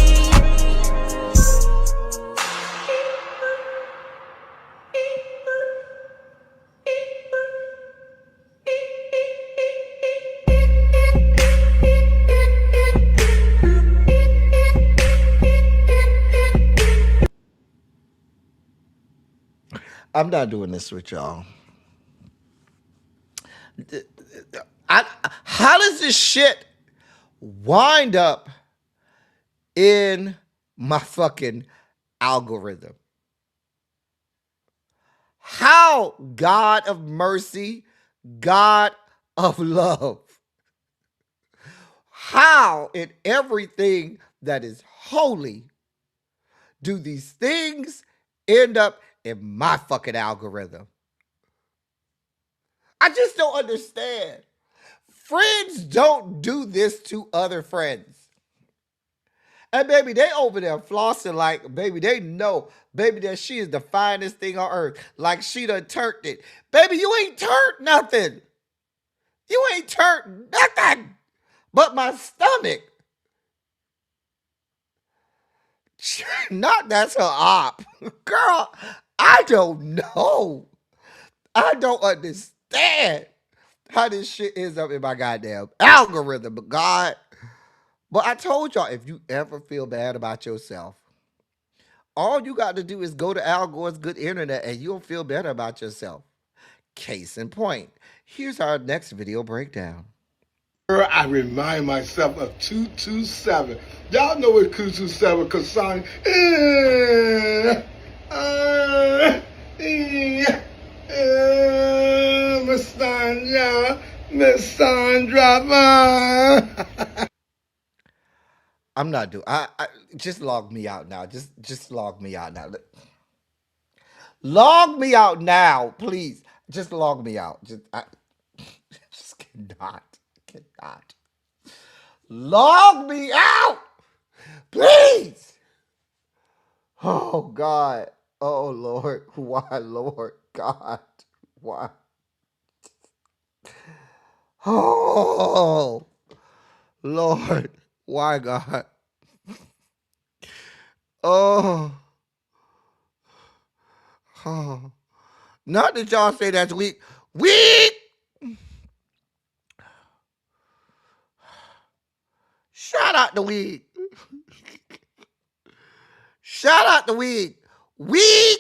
B: I'm not doing this with y'all. How does this shit wind up in my fucking algorithm? How, God of mercy, God of love, how in everything that is holy do these things end up in my fucking algorithm? I just don't understand. Friends don't do this to other friends. And baby, they over there flossing like, baby, they know, baby, that she is the finest thing on earth. Like she done turned it. Baby, you ain't turned nothing. You ain't turned nothing. But my stomach, not that's her op. Girl, I don't know. I don't understand how this shit ends up in my goddamn algorithm, but God. But I told y'all, if you ever feel bad about yourself, all you got to do is go to Al Gore's Good Internet and you'll feel better about yourself. Case in point, here's our next video breakdown.
E: I remind myself of 227. Y'all know what 227 concerning. Miss Sandra.
B: I'm not doing. I just log me out now. Just log me out now. Log me out now, please. Just log me out. I just cannot. Log me out, please. Oh God. Oh Lord. Why, Lord God? Why? Oh Lord. Why, God? Oh. Not that y'all say that's weak. Weak! Shout out the weak. Shout out the weak. Weak!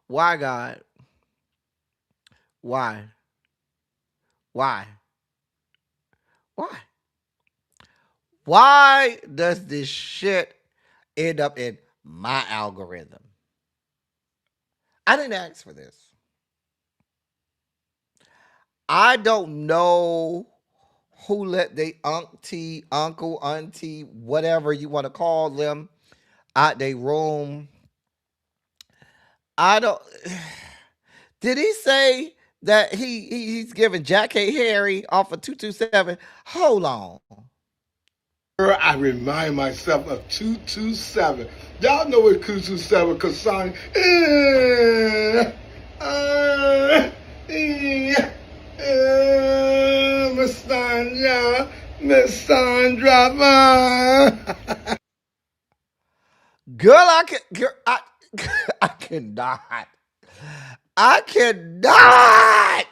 B: Why, God? Why? Why does this shit end up in my algorithm? I didn't ask for this. I don't know who let they auntie, uncle, auntie, whatever you want to call them, out their room. I don't. Did he say that he's giving Jackée Harry off of 227? Hold on.
E: I remind myself of 227. Y'all know what 227 concerning. Miss Sandra.
B: Girl, I cannot. I cannot.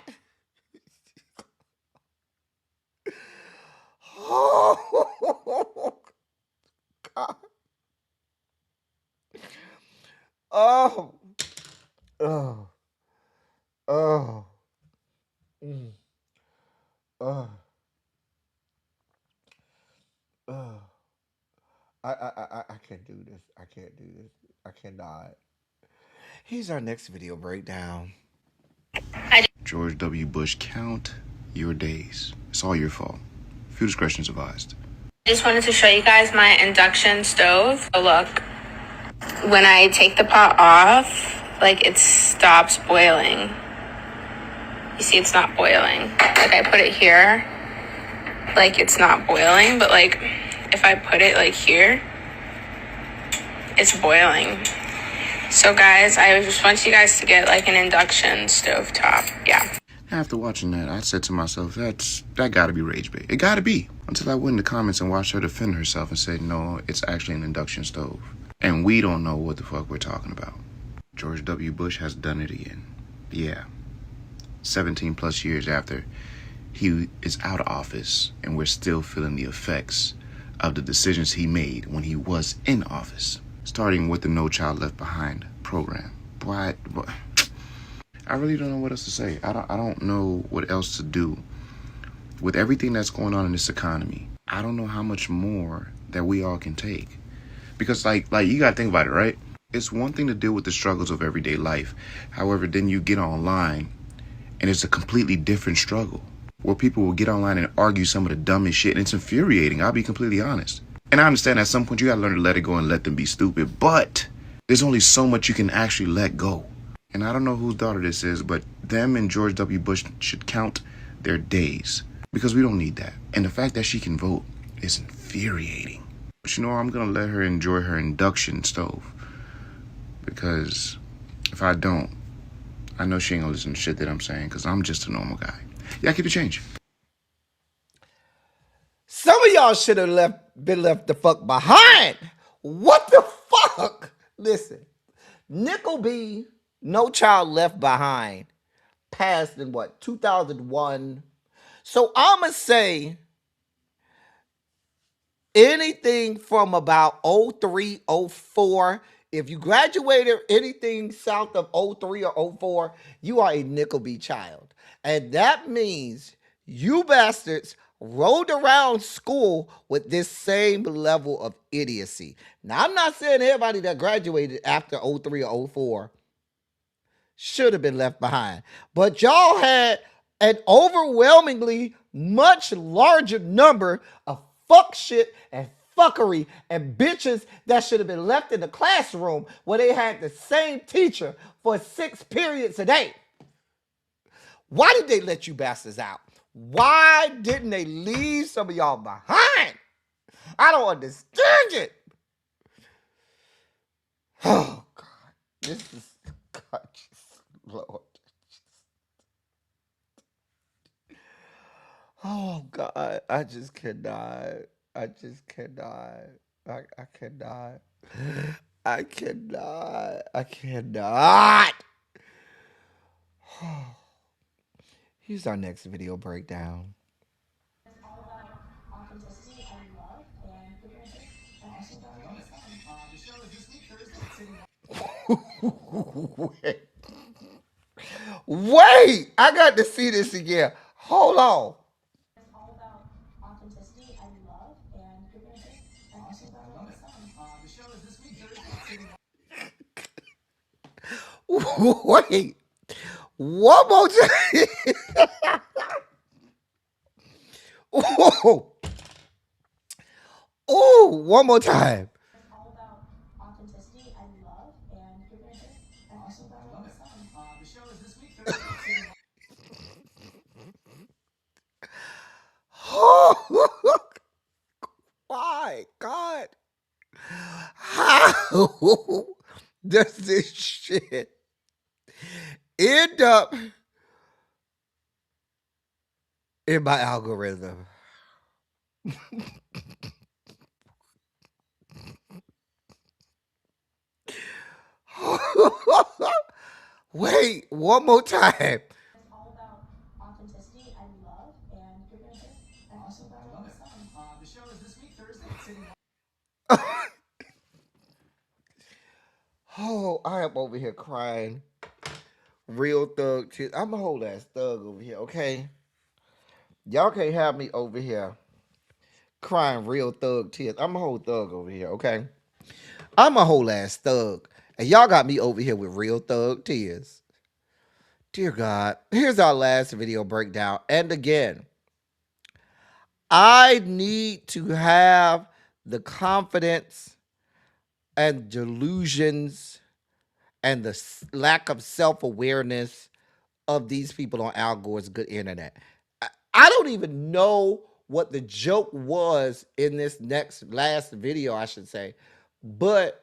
B: Oh, God. Oh. Oh. Oh. Oh. Oh. I can't do this. I can't do this. I cannot. Here's our next video breakdown.
F: George W. Bush, count your days. It's all your fault. Few discretion advised.
G: I just wanted to show you guys my induction stove. So look, when I take the pot off, like it stops boiling. You see it's not boiling. Like I put it here, like it's not boiling, but like if I put it like here, it's boiling. So guys, I just want you guys to get like an induction stove top. Yeah.
F: After watching that, I said to myself, that gotta be rage bait. It gotta be. Until I went in the comments and watched her defend herself and said, no, it's actually an induction stove. And we don't know what the fuck we're talking about. George W. Bush has done it again. Yeah. 17 plus years after he is out of office, and we're still feeling the effects of the decisions he made when he was in office. Starting with the No Child Left Behind program. Boy, I really don't know what else to say. I don't know what else to do. With everything that's going on in this economy, I don't know how much more that we all can take. Because like you gotta think about it, right? It's one thing to deal with the struggles of everyday life. However, then you get online and it's a completely different struggle where people will get online and argue some of the dumbest shit, and it's infuriating. I'll be completely honest. And I understand at some point you gotta learn to let it go and let them be stupid, but there's only so much you can actually let go. And I don't know whose daughter this is, but them and George W. Bush should count their days, because we don't need that. And the fact that she can vote is infuriating. But you know, I'm gonna let her enjoy her induction stove, because if I don't, I know she ain't gonna listen to shit that I'm saying, because I'm just a normal guy. Yeah, keep the change.
B: Some of y'all should have been left the fuck behind. What the fuck? Listen, Nickel B, No Child Left Behind, passed in what, 2001? So I'ma say anything from about 03, 04. If you graduated anything south of 03 or 04, you are a Nickel B child. And that means you bastards rolled around school with this same level of idiocy. Now, I'm not saying everybody that graduated after 03 or 04 should have been left behind, but y'all had an overwhelmingly much larger number of fuck shit and fuckery and bitches that should have been left in the classroom where they had the same teacher for 6 periods a day. Why did they let you bastards out? Why didn't they leave some of y'all behind? I don't understand it. Oh, God. This is, God, Lord. Oh, God. I just cannot. I just cannot. I cannot. I cannot. I cannot. Here's our next video breakdown. Wait. Wait! I got to see this again. Hold on. Wait. One more time. Oh. Oh, one more time. Oh, my God. How does this shit end up in my algorithm? Wait, one more time. Oh, I am over here crying. Real thug tears. I'm a whole ass thug over here, okay? Y'all can't have me over here crying real thug tears. I'm a whole thug over here, okay? I'm a whole ass thug. And y'all got me over here with real thug tears. Dear God, here's our last video breakdown. And again, I need to have the confidence and delusions and the lack of self-awareness of these people on Al Gore's good internet. I don't even know what the joke was in this last video, I should say. But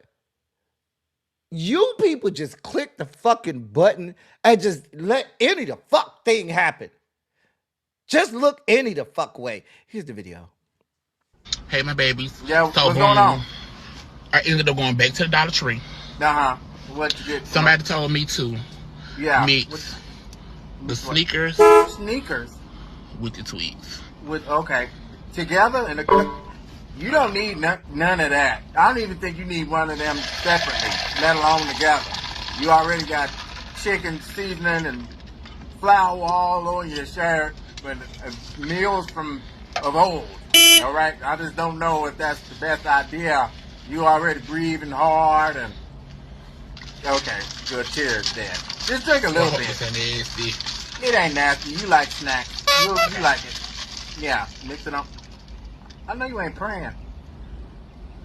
B: you people just click the fucking button and just let any the fuck thing happen. Just look any the fuck way. Here's the video.
H: Hey, my babies.
I: Yeah,
H: so
I: what's going on?
H: I ended up going back to the Dollar Tree.
I: Uh-huh. What you get?
H: Somebody told me to mix the sneakers
I: Sneakers
H: with the tweets.
I: Okay. Together? You don't need none of that. I don't even think you need one of them separately, let alone together. You already got chicken seasoning and flour all over your shirt, but meals of old. All right? I just don't know if that's the best idea. You already breathing hard and... Okay, good. Cheers, Dad. Just drink a little bit. It ain't nasty. You like snacks. You like it. Yeah, mix it up. I know you ain't praying.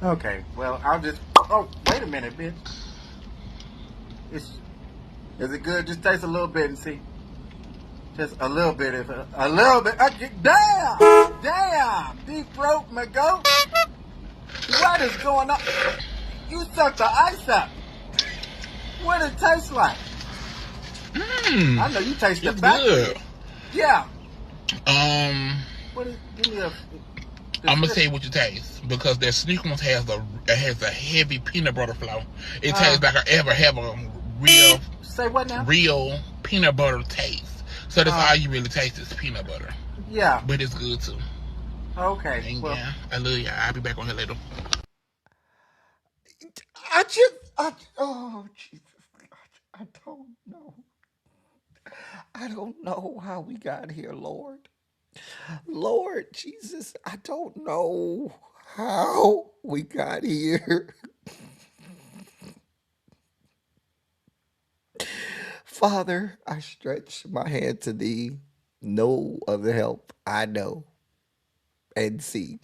I: Okay, well, I'll just... Oh, wait a minute, bitch. Is it good? Just taste a little bit and see. Just a little bit. A little bit. Damn! Damn! Deep throat, my goat. What is going on? You sucked the ice up. What it taste like? I know you taste the back. Yeah. Give me a
H: I'm gonna
I: description.
H: say what you taste because their sneaker ones has a heavy peanut butter flow. It tastes like I ever have a real
I: Say what now?
H: real peanut butter taste. So that's all you really taste is peanut butter.
I: Yeah.
H: But it's good too.
I: Okay.
H: And
I: Well,
H: yeah, I love you. I'll be back on here later.
B: Oh Jesus, I don't know. I don't know how we got here, Lord. Lord Jesus, I don't know how we got here. Father, I stretch my hand to thee. No other help I know and see.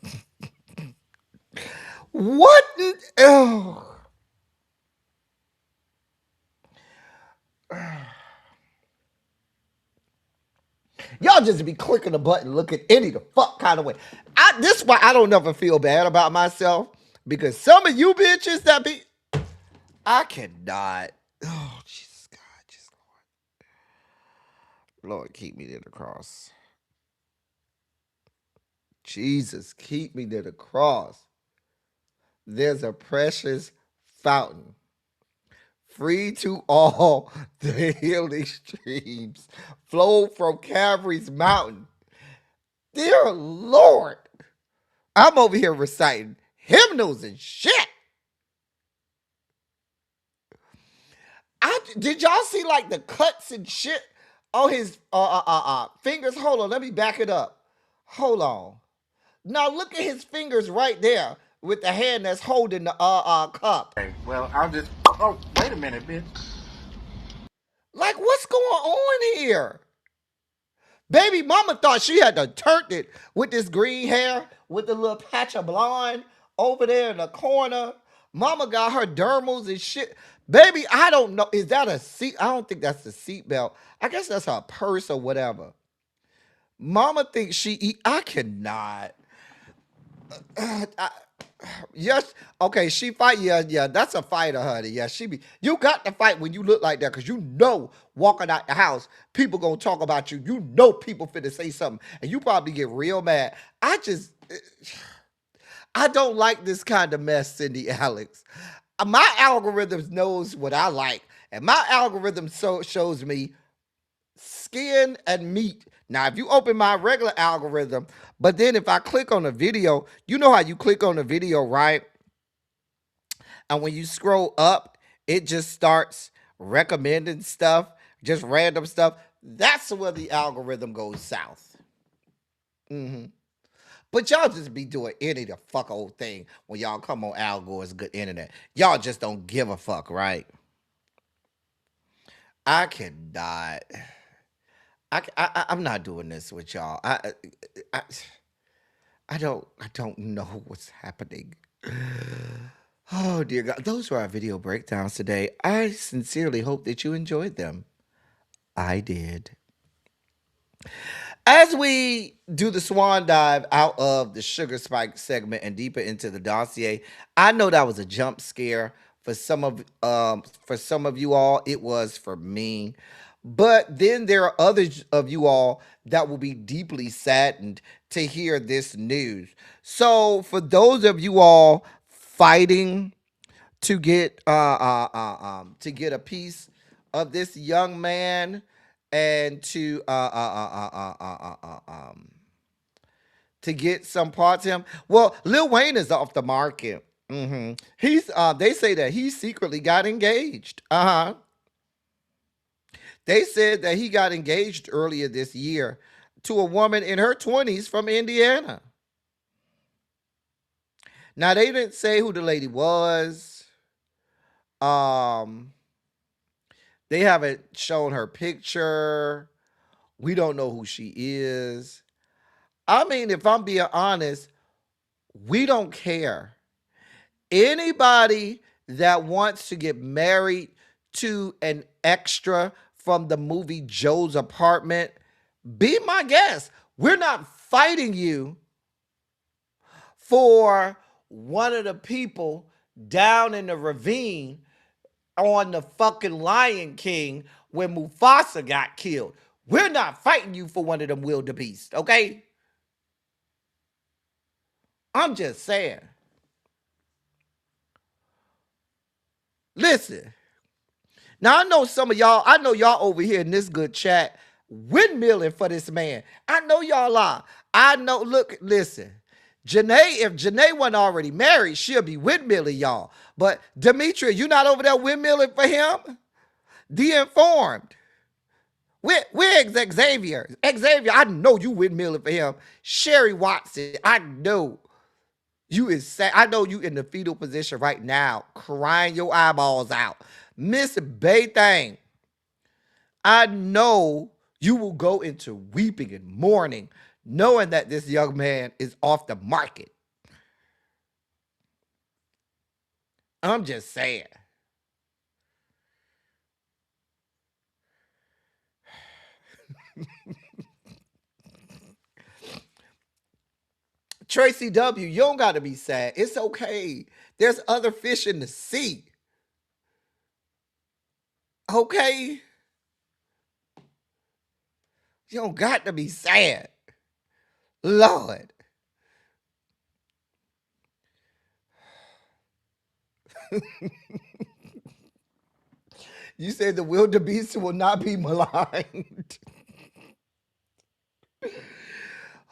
B: What? Oh. Y'all just be clicking the button looking any the fuck kind of way. This is why I don't never feel bad about myself. Because some of you bitches that be, I cannot. Oh, Jesus God, just Lord, keep me near the cross. Jesus, keep me near the cross. There's a precious fountain, free to all the healing streams, flow from Calvary's mountain. Dear Lord, I'm over here reciting hymnals and shit. Did y'all see like the cuts and shit on his fingers? Hold on, let me back it up. Hold on. Now look at his fingers right there with the hand that's holding the cup.
I: okay. Well, I'll just. Oh, wait a minute, bitch.
B: Like, what's going on here? Baby mama thought she had to turn it with this green hair with the little patch of blonde over there in the corner. Mama got her dermals and shit. Baby, I don't know. Is that a seat? I don't think that's the seatbelt. I guess that's her purse or whatever. Mama thinks I cannot. Yes, okay, she fight. Yeah, that's a fighter, honey. Yeah, she be. You got to fight when you look like that, cause you know walking out the house, people gonna talk about you. You know people finna say something, and you probably get real mad. I don't like this kind of mess, Cindy Alex. My algorithm knows what I like, and my algorithm shows me skin and meat. Now, if you open my regular algorithm, but then if I click on a video, you know how you click on a video, right? And when you scroll up, it just starts recommending stuff, just random stuff. That's where the algorithm goes south. But y'all just be doing any the fuck old thing when y'all come on Al Gore's good internet. Y'all just don't give a fuck, right? I cannot. I'm not doing this with y'all. I don't know what's happening. Oh dear God. Those were our video breakdowns today. I sincerely hope that you enjoyed them. I did. As we do the swan dive out of the sugar spike segment and deeper into the dossier, I know that was a jump scare for some of you all. It was for me. But then there are others of you all that will be deeply saddened to hear this news. So for those of you all fighting to get a piece of this young man and to get some parts of him. Well, Lil Wayne is off the market. He's they say that he secretly got engaged. They said that he got engaged earlier this year to a woman in her 20s from Indiana. Now they didn't say who the lady was. They haven't shown her picture. We don't know who she is. I mean, if I'm being honest, we don't care. Anybody that wants to get married to an extra from the movie Joe's Apartment, be my guest. We're not fighting you for one of the people down in the ravine on the fucking Lion King when Mufasa got killed. We're not fighting you for one of them wildebeest, okay? I'm just saying. Listen. Now I know some of y'all, I know y'all over here in this good chat windmilling for this man. I know y'all are. I know, look, listen. Janae, if Janae wasn't already married, she'll be windmilling y'all. But Demetria, you not over there windmilling for him? The informed. Where's Xavier? Xavier, I know you windmilling for him. Sherry Watson, I know you is sad. I know you in the fetal position right now, crying your eyeballs out. Miss Baythang, I know you will go into weeping and mourning, knowing that this young man is off the market. I'm just saying. Tracy W., you don't got to be sad. It's okay. There's other fish in the sea. Okay? You don't got to be sad. Lord. You said the wildebeest will not be maligned.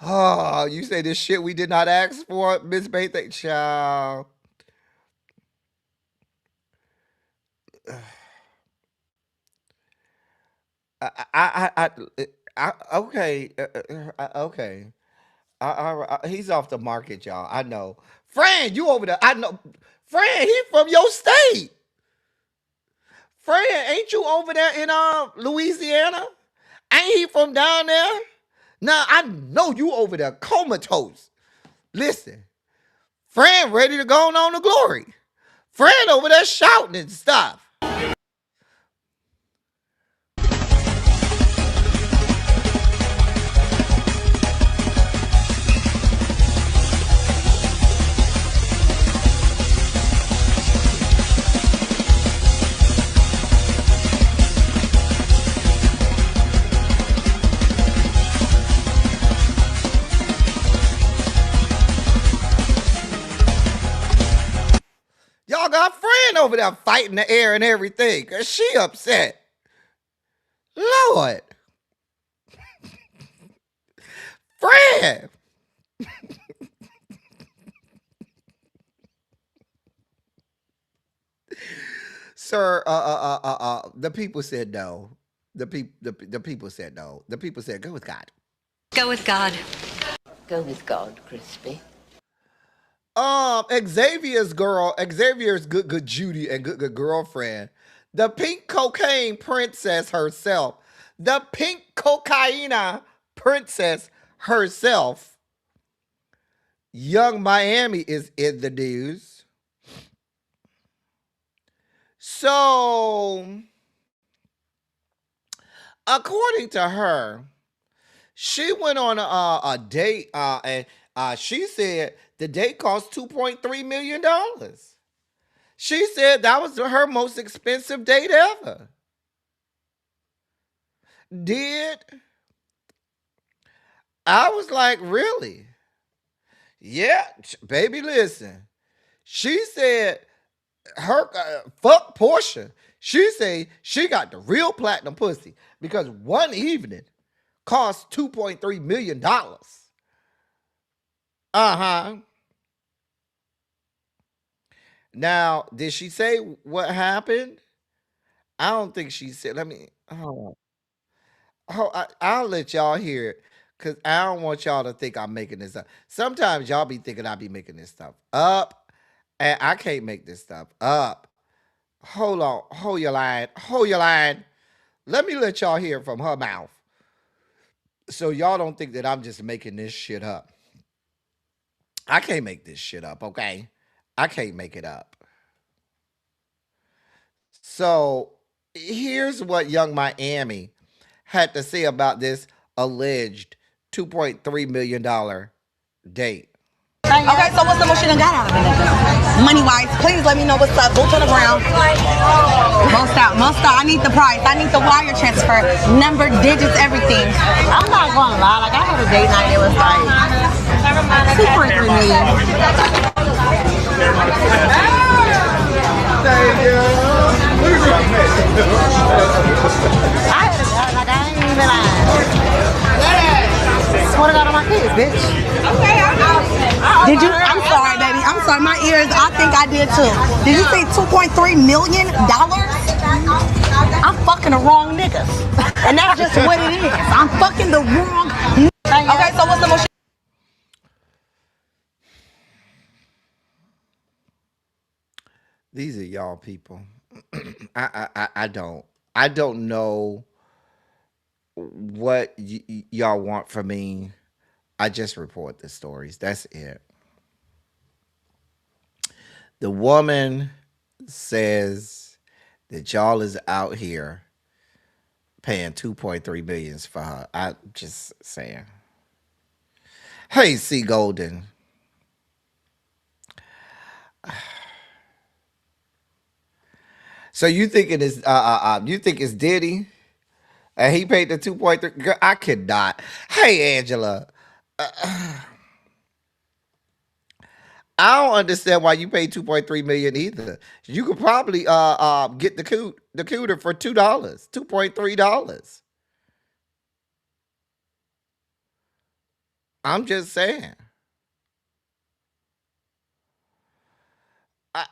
B: Oh, you say this shit we did not ask for, Miss Baythang, child. Okay, okay. He's off the market, y'all. I know. Fran, you over there? I know. Fran, he from your state. Fran, ain't you over there in Louisiana? Ain't he from down there? Now I know you over there comatose. Listen, Fran ready to go on to glory. Fran over there shouting and stuff. Y'all got Fran over there fighting the air and everything. Cause she upset. Lord. Fran. Sir, the people said no. The people said no. The people said go with God.
J: Go with God. Go with God, Crispy.
B: Xavier's good Judy and good girlfriend. The pink cocaine princess herself. The pink cocaina princess herself. Young Miami is in the news. So, according to her, she went on a date and she said the date cost $2.3 million. She said that was her most expensive date ever. I was like, really? Yeah, baby, listen. She said her fuck Portia. She said she got the real platinum pussy because one evening cost $2.3 million. Uh-huh. Now, did she say what happened? I don't think she said. Let me. Oh, I'll let y'all hear it because I don't want y'all to think I'm making this up. Sometimes y'all be thinking I be making this stuff up, and I can't make this stuff up. Hold on. Hold your line. Hold your line. Let me let y'all hear it from her mouth. So y'all don't think that I'm just making this shit up. I can't make this shit up, okay? I can't make it up. So here's what Young Miami had to say about this alleged $2.3 million date.
C: Okay, so what's the most you done got out of it, nigga? Money-wise, please let me know what's up. Go to the ground. Most out. I need the price. I need the wire transfer, number, digits, everything. I'm not gonna lie. Like, I had a date night. It was like 2.3 million. I ain't even lying. Swear to God on my kids, bitch. Okay, did you? I'm sorry, baby. I'm sorry. My ears, I think I did too. Did you say $2.3 million? I'm fucking the wrong niggas. And that's just what it is. I'm fucking the wrong niggas. Okay, so what's the most?
B: These are y'all people. I don't know what y'all want from me. I just report the stories. That's it. The woman says that y'all is out here paying 2.3 millions for her. I'm just saying. Hey, C Golden. So you thinking it's you think it's Diddy? And he paid the 2.3. Girl, I cannot. Hey, Angela. I don't understand why you paid 2.3 million either. You could probably get the cooter for $2, $2.3. I'm just saying. I,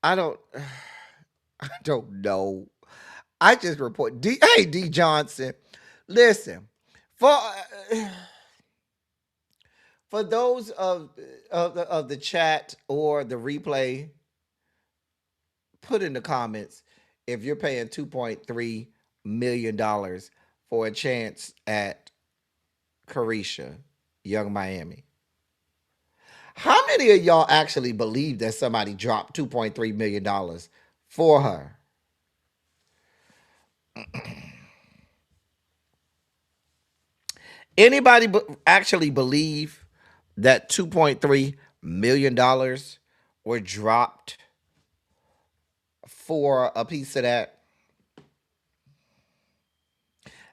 B: I don't I don't know. I just report hey D Johnson. Listen, for for those of the chat or the replay, put in the comments if you're paying $2.3 million for a chance at Carisha, Young Miami. How many of y'all actually believe that somebody dropped $2.3 million for her? Anybody actually believe that $2.3 million were dropped for a piece of that?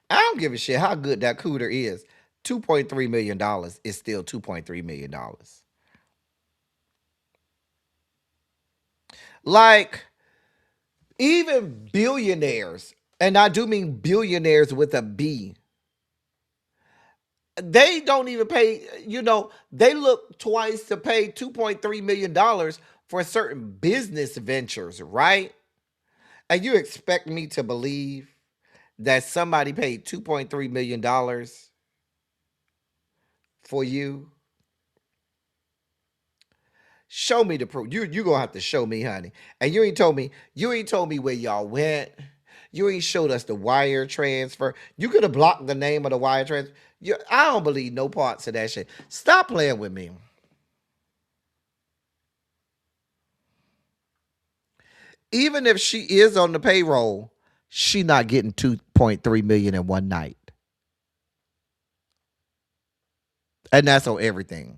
B: I don't give a shit how good that cooter is. $2.3 million is still $2.3 million. Like, even billionaires, and I do mean billionaires with a B, they don't even pay, they look twice to pay $2.3 million for certain business ventures, right? And you expect me to believe that somebody paid $2.3 million for you? Show me the proof. You gonna have to show me, honey. And you ain't told me where y'all went. You ain't showed us the wire transfer. You could have blocked the name of the wire transfer. I don't believe no parts of that shit. Stop playing with me. Even if she is on the payroll, she not getting 2.3 million in one night. And that's on everything.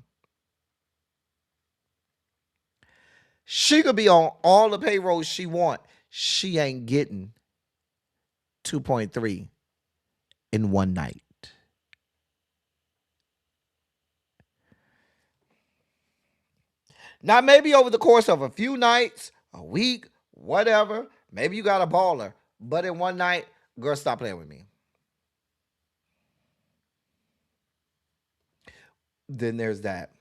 B: She could be on all the payrolls she want. She ain't getting 2.3 in one night. Now, maybe over the course of a few nights, a week, whatever, maybe you got a baller. But in one night, girl, stop playing with me. Then there's that.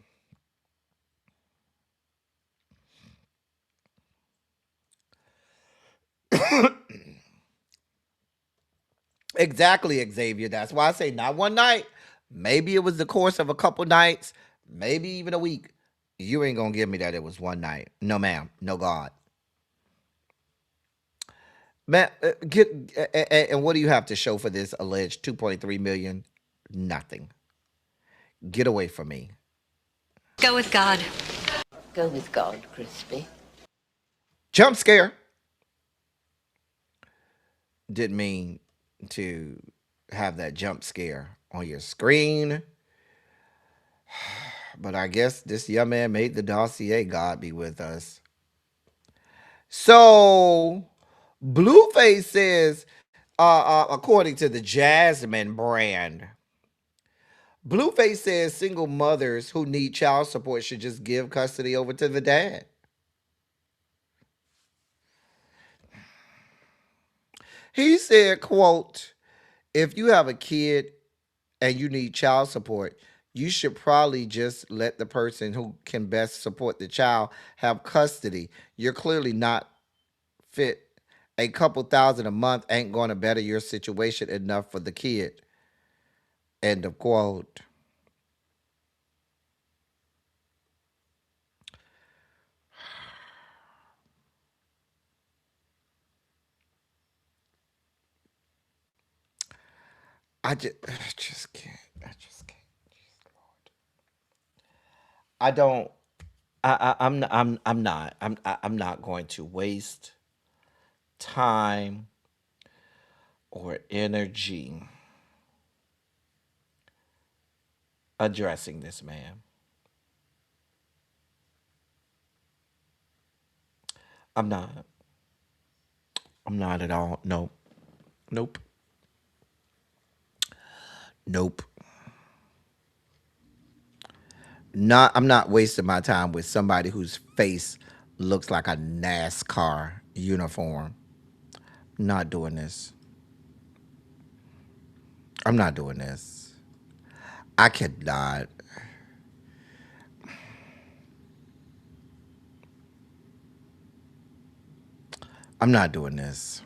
B: Exactly, Xavier. That's why I say not one night. Maybe it was the course of a couple nights, maybe even a week. You ain't gonna give me that it was one night. No, ma'am. No, God. Man, and what do you have to show for this alleged 2.3 million? Nothing. Get away from me.
J: Go with God. Go with God, Crispy.
B: Jump scare. Didn't mean to have that jump scare on your screen. But I guess this young man made the dossier. God be with us. So Blueface says, according to the Jasmine brand, Blueface says single mothers who need child support should just give custody over to the dad. He said, quote, if you have a kid and you need child support, you should probably just let the person who can best support the child have custody. You're clearly not fit. A couple thousand a month ain't going to better your situation enough for the kid. End of quote. I just can't. I just can't. I don't. I'm not. I'm not going to waste time or energy addressing this man. I'm not. I'm not at all. Nope. Nope. Nope. I'm not wasting my time with somebody whose face looks like a NASCAR uniform. Not doing this. I'm not doing this. I cannot. I'm not doing this.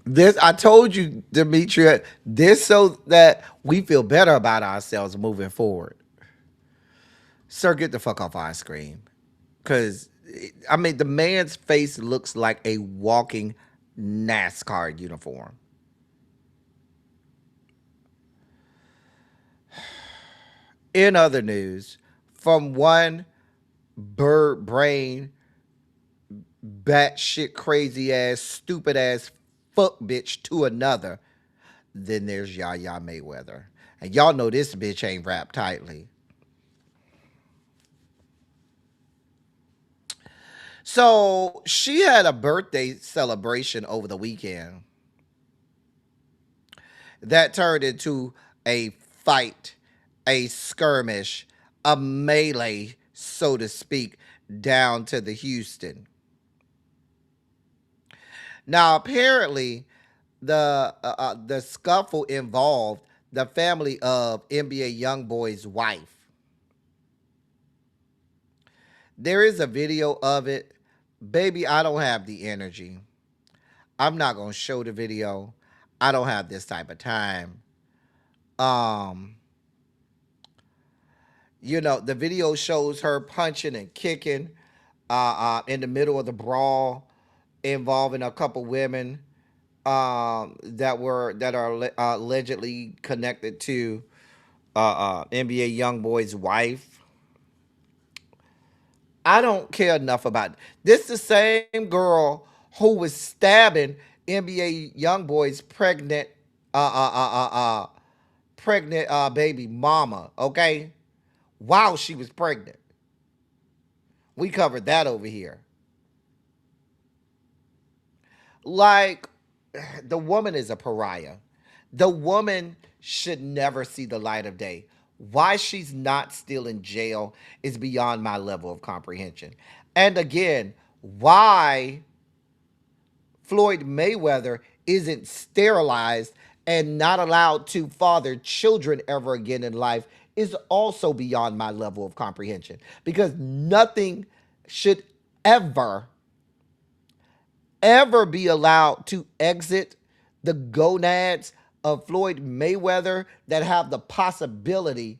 B: This I told you, Demetria, this so that we feel better about ourselves moving forward. Sir, get the fuck off our screen. Cause I mean the man's face looks like a walking NASCAR uniform. In other news, from one bird brain, batshit crazy ass, stupid ass fuck bitch to another, then there's Yaya Mayweather. And y'all know this bitch ain't wrapped tightly. So she had a birthday celebration over the weekend that turned into a fight, a skirmish, a melee, so to speak, down to the Houston. Now, apparently, the scuffle involved the family of NBA YoungBoy's wife. There is a video of it. Baby, I don't have the energy. I'm not going to show the video. I don't have this type of time. The video shows her punching and kicking in the middle of the brawl involving a couple women that are allegedly connected to NBA YoungBoy's wife. I don't care enough about it. This the same girl who was stabbing NBA YoungBoy's pregnant baby mama, okay? While she was pregnant. We covered that over here. Like, the woman is a pariah. The woman should never see the light of day. Why she's not still in jail is beyond my level of comprehension. And again, why Floyd Mayweather isn't sterilized and not allowed to father children ever again in life is also beyond my level of comprehension. Because nothing should ever be allowed to exit the gonads of Floyd Mayweather that have the possibility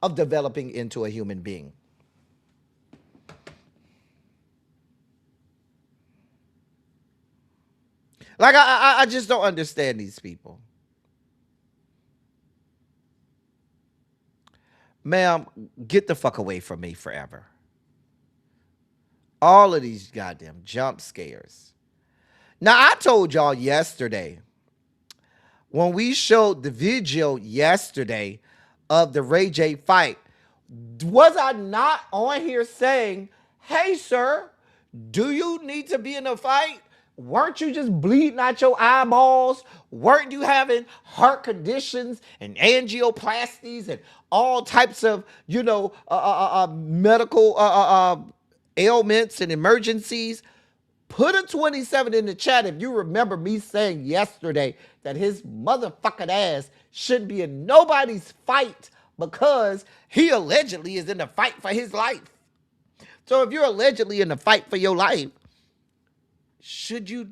B: of developing into a human being. Like, I just don't understand these people. Ma'am, get the fuck away from me forever. All of these goddamn jump scares. Now, I told y'all yesterday, when we showed the video yesterday of the Ray J fight, was I not on here saying, hey, sir, do you need to be in a fight? Weren't you just bleeding out your eyeballs? Weren't you having heart conditions and angioplasties and all types of, medical ailments and emergencies? Put a 27 in the chat if you remember me saying yesterday that his motherfucking ass shouldn't be in nobody's fight because he allegedly is in a fight for his life. So if you're allegedly in a fight for your life, should you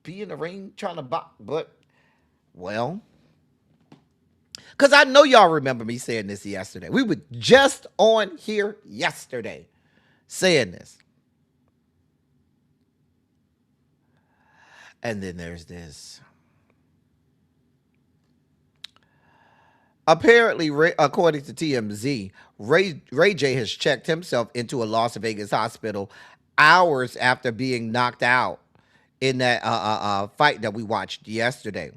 B: be in the ring trying to box? But, well, because I know y'all remember me saying this yesterday. We were just on here yesterday saying this. And then there's this. Apparently, according to TMZ, Ray J has checked himself into a Las Vegas hospital hours after being knocked out in that fight that we watched yesterday.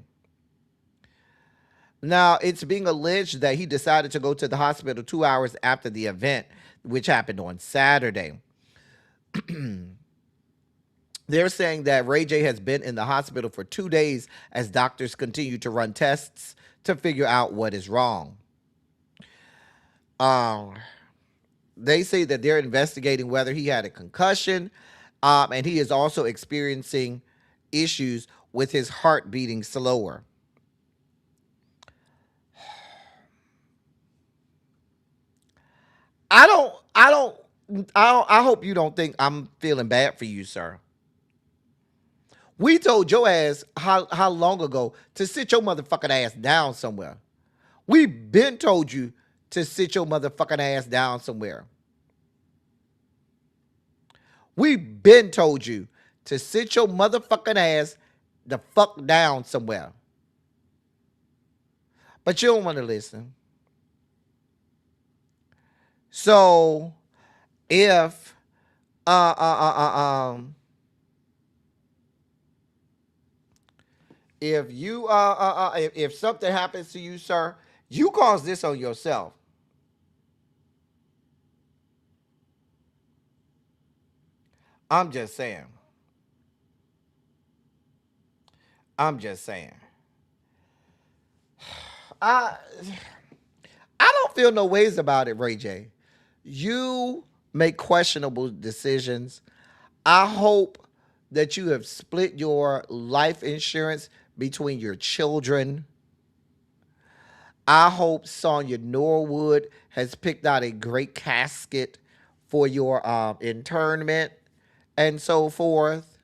B: Now, it's being alleged that he decided to go to the hospital 2 hours after the event, which happened on Saturday. They're saying that Ray J has been in the hospital for 2 days as doctors continue to run tests to figure out what is wrong. They say that they're investigating whether he had a concussion, and he is also experiencing issues with his heart beating slower. I hope you don't think I'm feeling bad for you, sir. We told your ass how long ago to sit your motherfucking ass down somewhere. We been told you to sit your motherfucking ass down somewhere. We been told you to sit your motherfucking ass the fuck down somewhere. But you don't want to listen. So if if you if something happens to you, sir, you cause this on yourself. I'm just saying. I'm just saying. I don't feel no ways about it, Ray J. You make questionable decisions. I hope that you have split your life insurance between your children. I hope Sonya Norwood has picked out a great casket for your internment and so forth.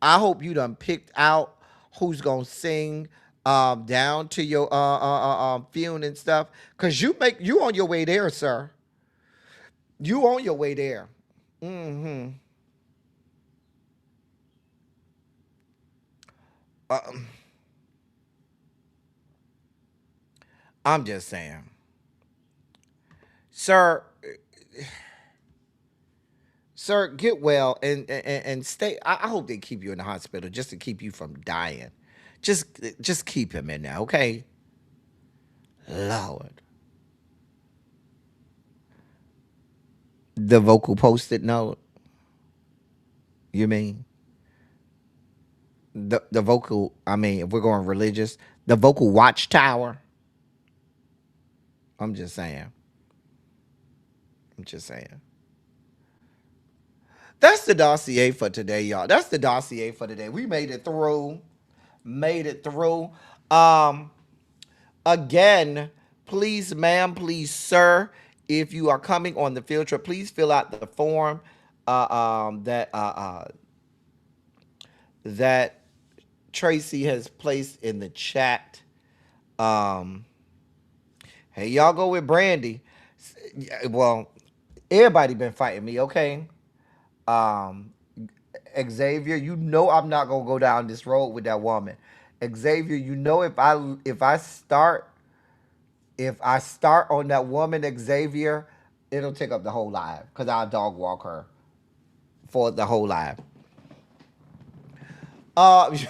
B: I hope you done picked out who's gonna sing down to your funeral and stuff, cause you on your way there, sir. You on your way there. I'm just saying, sir. Sir, get well and stay. I hope they keep you in the hospital just to keep you from dying. Just keep him in there, okay? Lord. The vocal post-it note. You mean? The vocal, I mean, if we're going religious, the vocal watchtower. I'm just saying. That's the dossier for today, y'all. That's the dossier for today. We made it through. Again, please, ma'am, please, sir, if you are coming on the field trip, please fill out the form that Tracy has placed in the chat. Hey, y'all go with Brandy. Well, everybody been fighting me, okay? Xavier, you know I'm not gonna go down this road with that woman. Xavier, you know if I start on that woman, Xavier, it'll take up the whole live because I'll dog walk her for the whole live.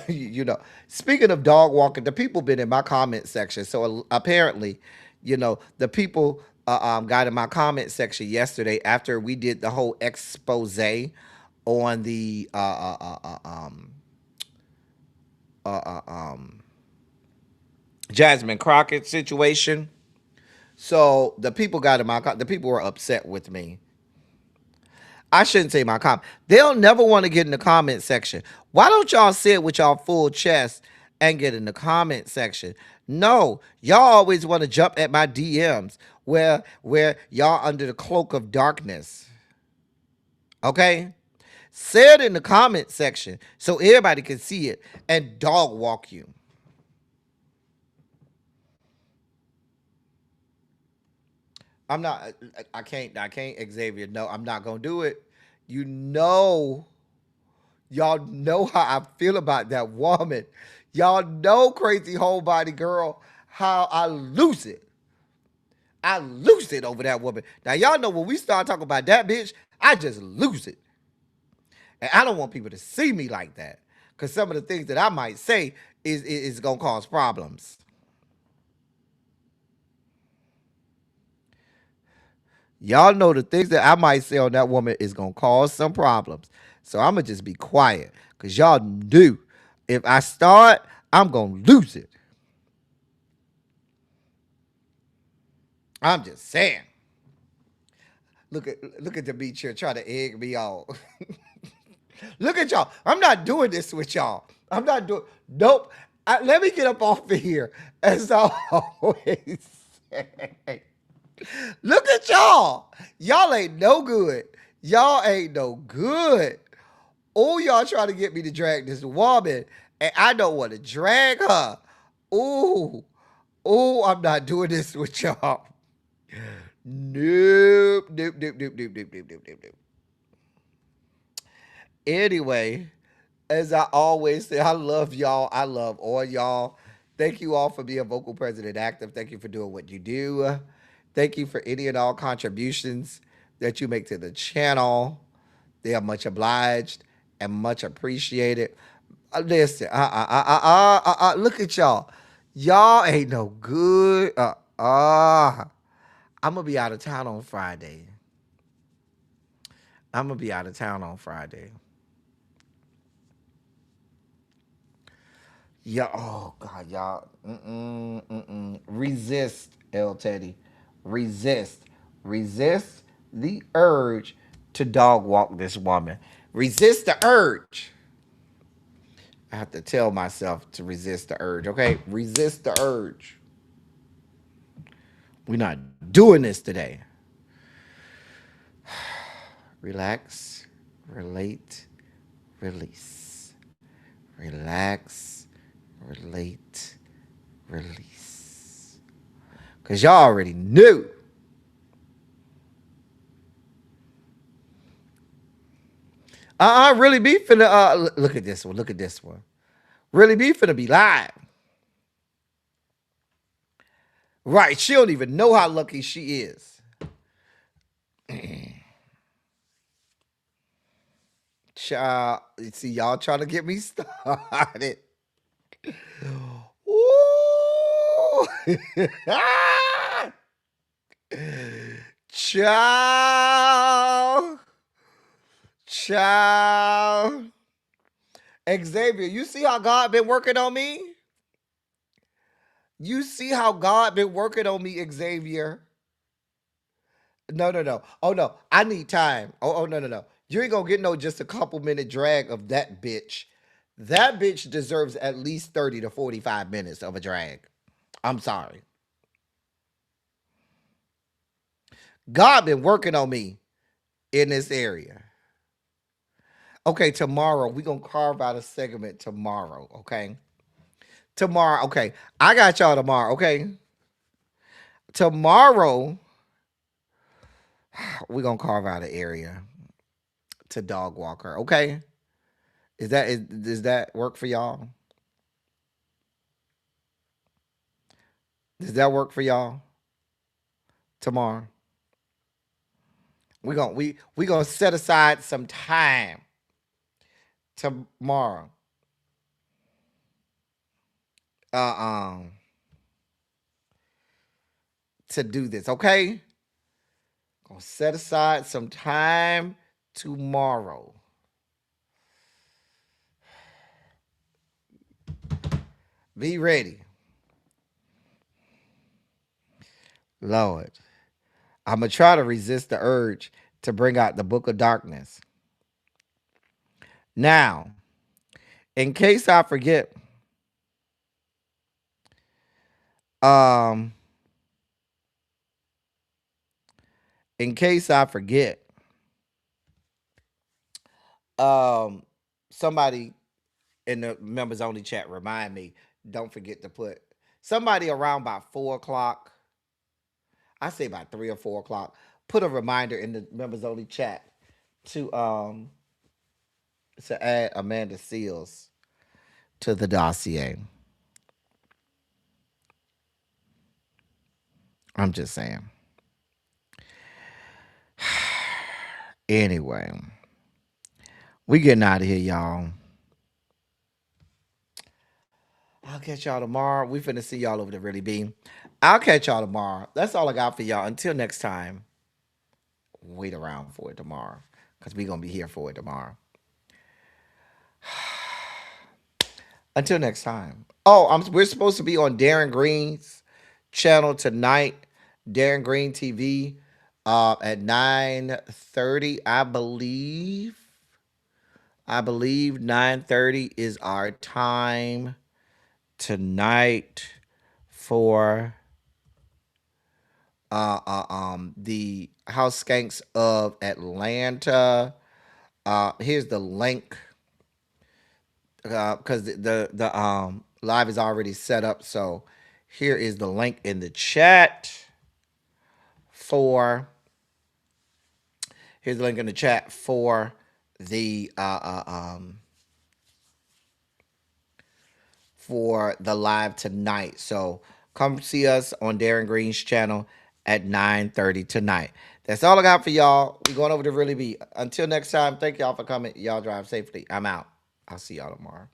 B: You know, speaking of dog walking, the people been in my comment section. So apparently, you know, the people got in my comment section yesterday after we did the whole expose on the Jasmine Crockett situation. So the people got in the people were upset with me. I shouldn't say my comment. They'll never want to get in the comment section. Why don't y'all say it with y'all full chest and get in the comment section? No, y'all always want to jump at my DMs where y'all under the cloak of darkness. Okay? Say it in the comment section so everybody can see it and dog walk you. I'm not I can't Xavier. No, I'm not gonna do it. You know, y'all know how I feel about that woman. Y'all know, crazy whole body girl, how I lose it. I lose it over that woman. Now y'all know when we start talking about that bitch, I just lose it. And I don't want people to see me like that. Cause some of the things that I might say is gonna cause problems. Y'all know the things that I might say on that woman is gonna cause some problems. So I'm gonna just be quiet. Cause y'all do. If I start, I'm gonna lose it. I'm just saying. Look at the beach here trying to egg me on. Look at y'all. I'm not doing this with y'all. I'm not doing. Nope. Let me get up off of here. As I always say. Look at y'all. Y'all ain't no good. Y'all ain't no good. Oh, y'all trying to get me to drag this woman, and I don't want to drag her. Ooh. Oh, I'm not doing this with y'all. Nope, nope, nope, nope, nope, nope, nope, nope, nope. Anyway, as I always say, I love y'all. I love all y'all. Thank you all for being vocal, present, and active. Thank you for doing what you do. Thank you for any and all contributions that you make to the channel. They are much obliged and much appreciated. Listen, look at y'all. Y'all ain't no good. I'm gonna be out of town on Friday. I'm gonna be out of town on Friday. Yeah. Oh God, y'all. Resist, L. Teddy. Resist. Resist the urge to dog walk this woman. Resist the urge. I have to tell myself to resist the urge. Okay, resist the urge. We're not doing this today. Relax, relate, release. Relax, relate, release. Because y'all already knew. Really be finna, look at this one, look at this one. Really be finna be live. Right, she don't even know how lucky she is. Child, see y'all trying to get me started. Ooh. Child. Child. Xavier, you see how God been working on me? You see how God been working on me, Xavier? No, no, no. Oh no, I need time. Oh, no, no, no. You ain't gonna get no just a couple minute drag of that bitch. That bitch deserves at least 30 to 45 minutes of a drag. I'm sorry. God been working on me in this area. Okay, tomorrow we gonna carve out a segment tomorrow. Okay, tomorrow. Okay, I got y'all tomorrow. Okay, tomorrow we gonna carve out an area to dog walk her. Okay, does that work for y'all? Does that work for y'all? Tomorrow we gonna set aside some time tomorrow. uh, to do this. Okay, gonna set aside some time tomorrow. Be ready, Lord. I'm gonna try to resist the urge to bring out the Book of Darkness. Now, in case I forget, um, in case I forget, um, somebody in the members only chat remind me. Don't forget to put somebody around by 4 o'clock. I say about 3 or 4 o'clock. Put a reminder in the members only chat to add Amanda Seals to the dossier. I'm just saying. Anyway, we getting out of here, y'all. I'll catch y'all tomorrow. We finna see y'all over the Really Be. I'll catch y'all tomorrow. That's all I got for y'all. Until next time, wait around for it tomorrow because we gonna be here for it tomorrow. Until next time. Oh, we're supposed to be on Darren Green's channel tonight, Darren Green TV, at 9:30, I believe. 9:30 is our time tonight for the House Skanks of Atlanta. Here's the link because the live is already set up. So here is the link in the chat for. Here's the link in the chat for the live tonight. So come see us on Darren Green's channel at 9:30 tonight. That's all I got for y'all. We're going over to Really Be. Until next time, thank y'all for coming. Y'all drive safely. I'm out. I'll see y'all tomorrow.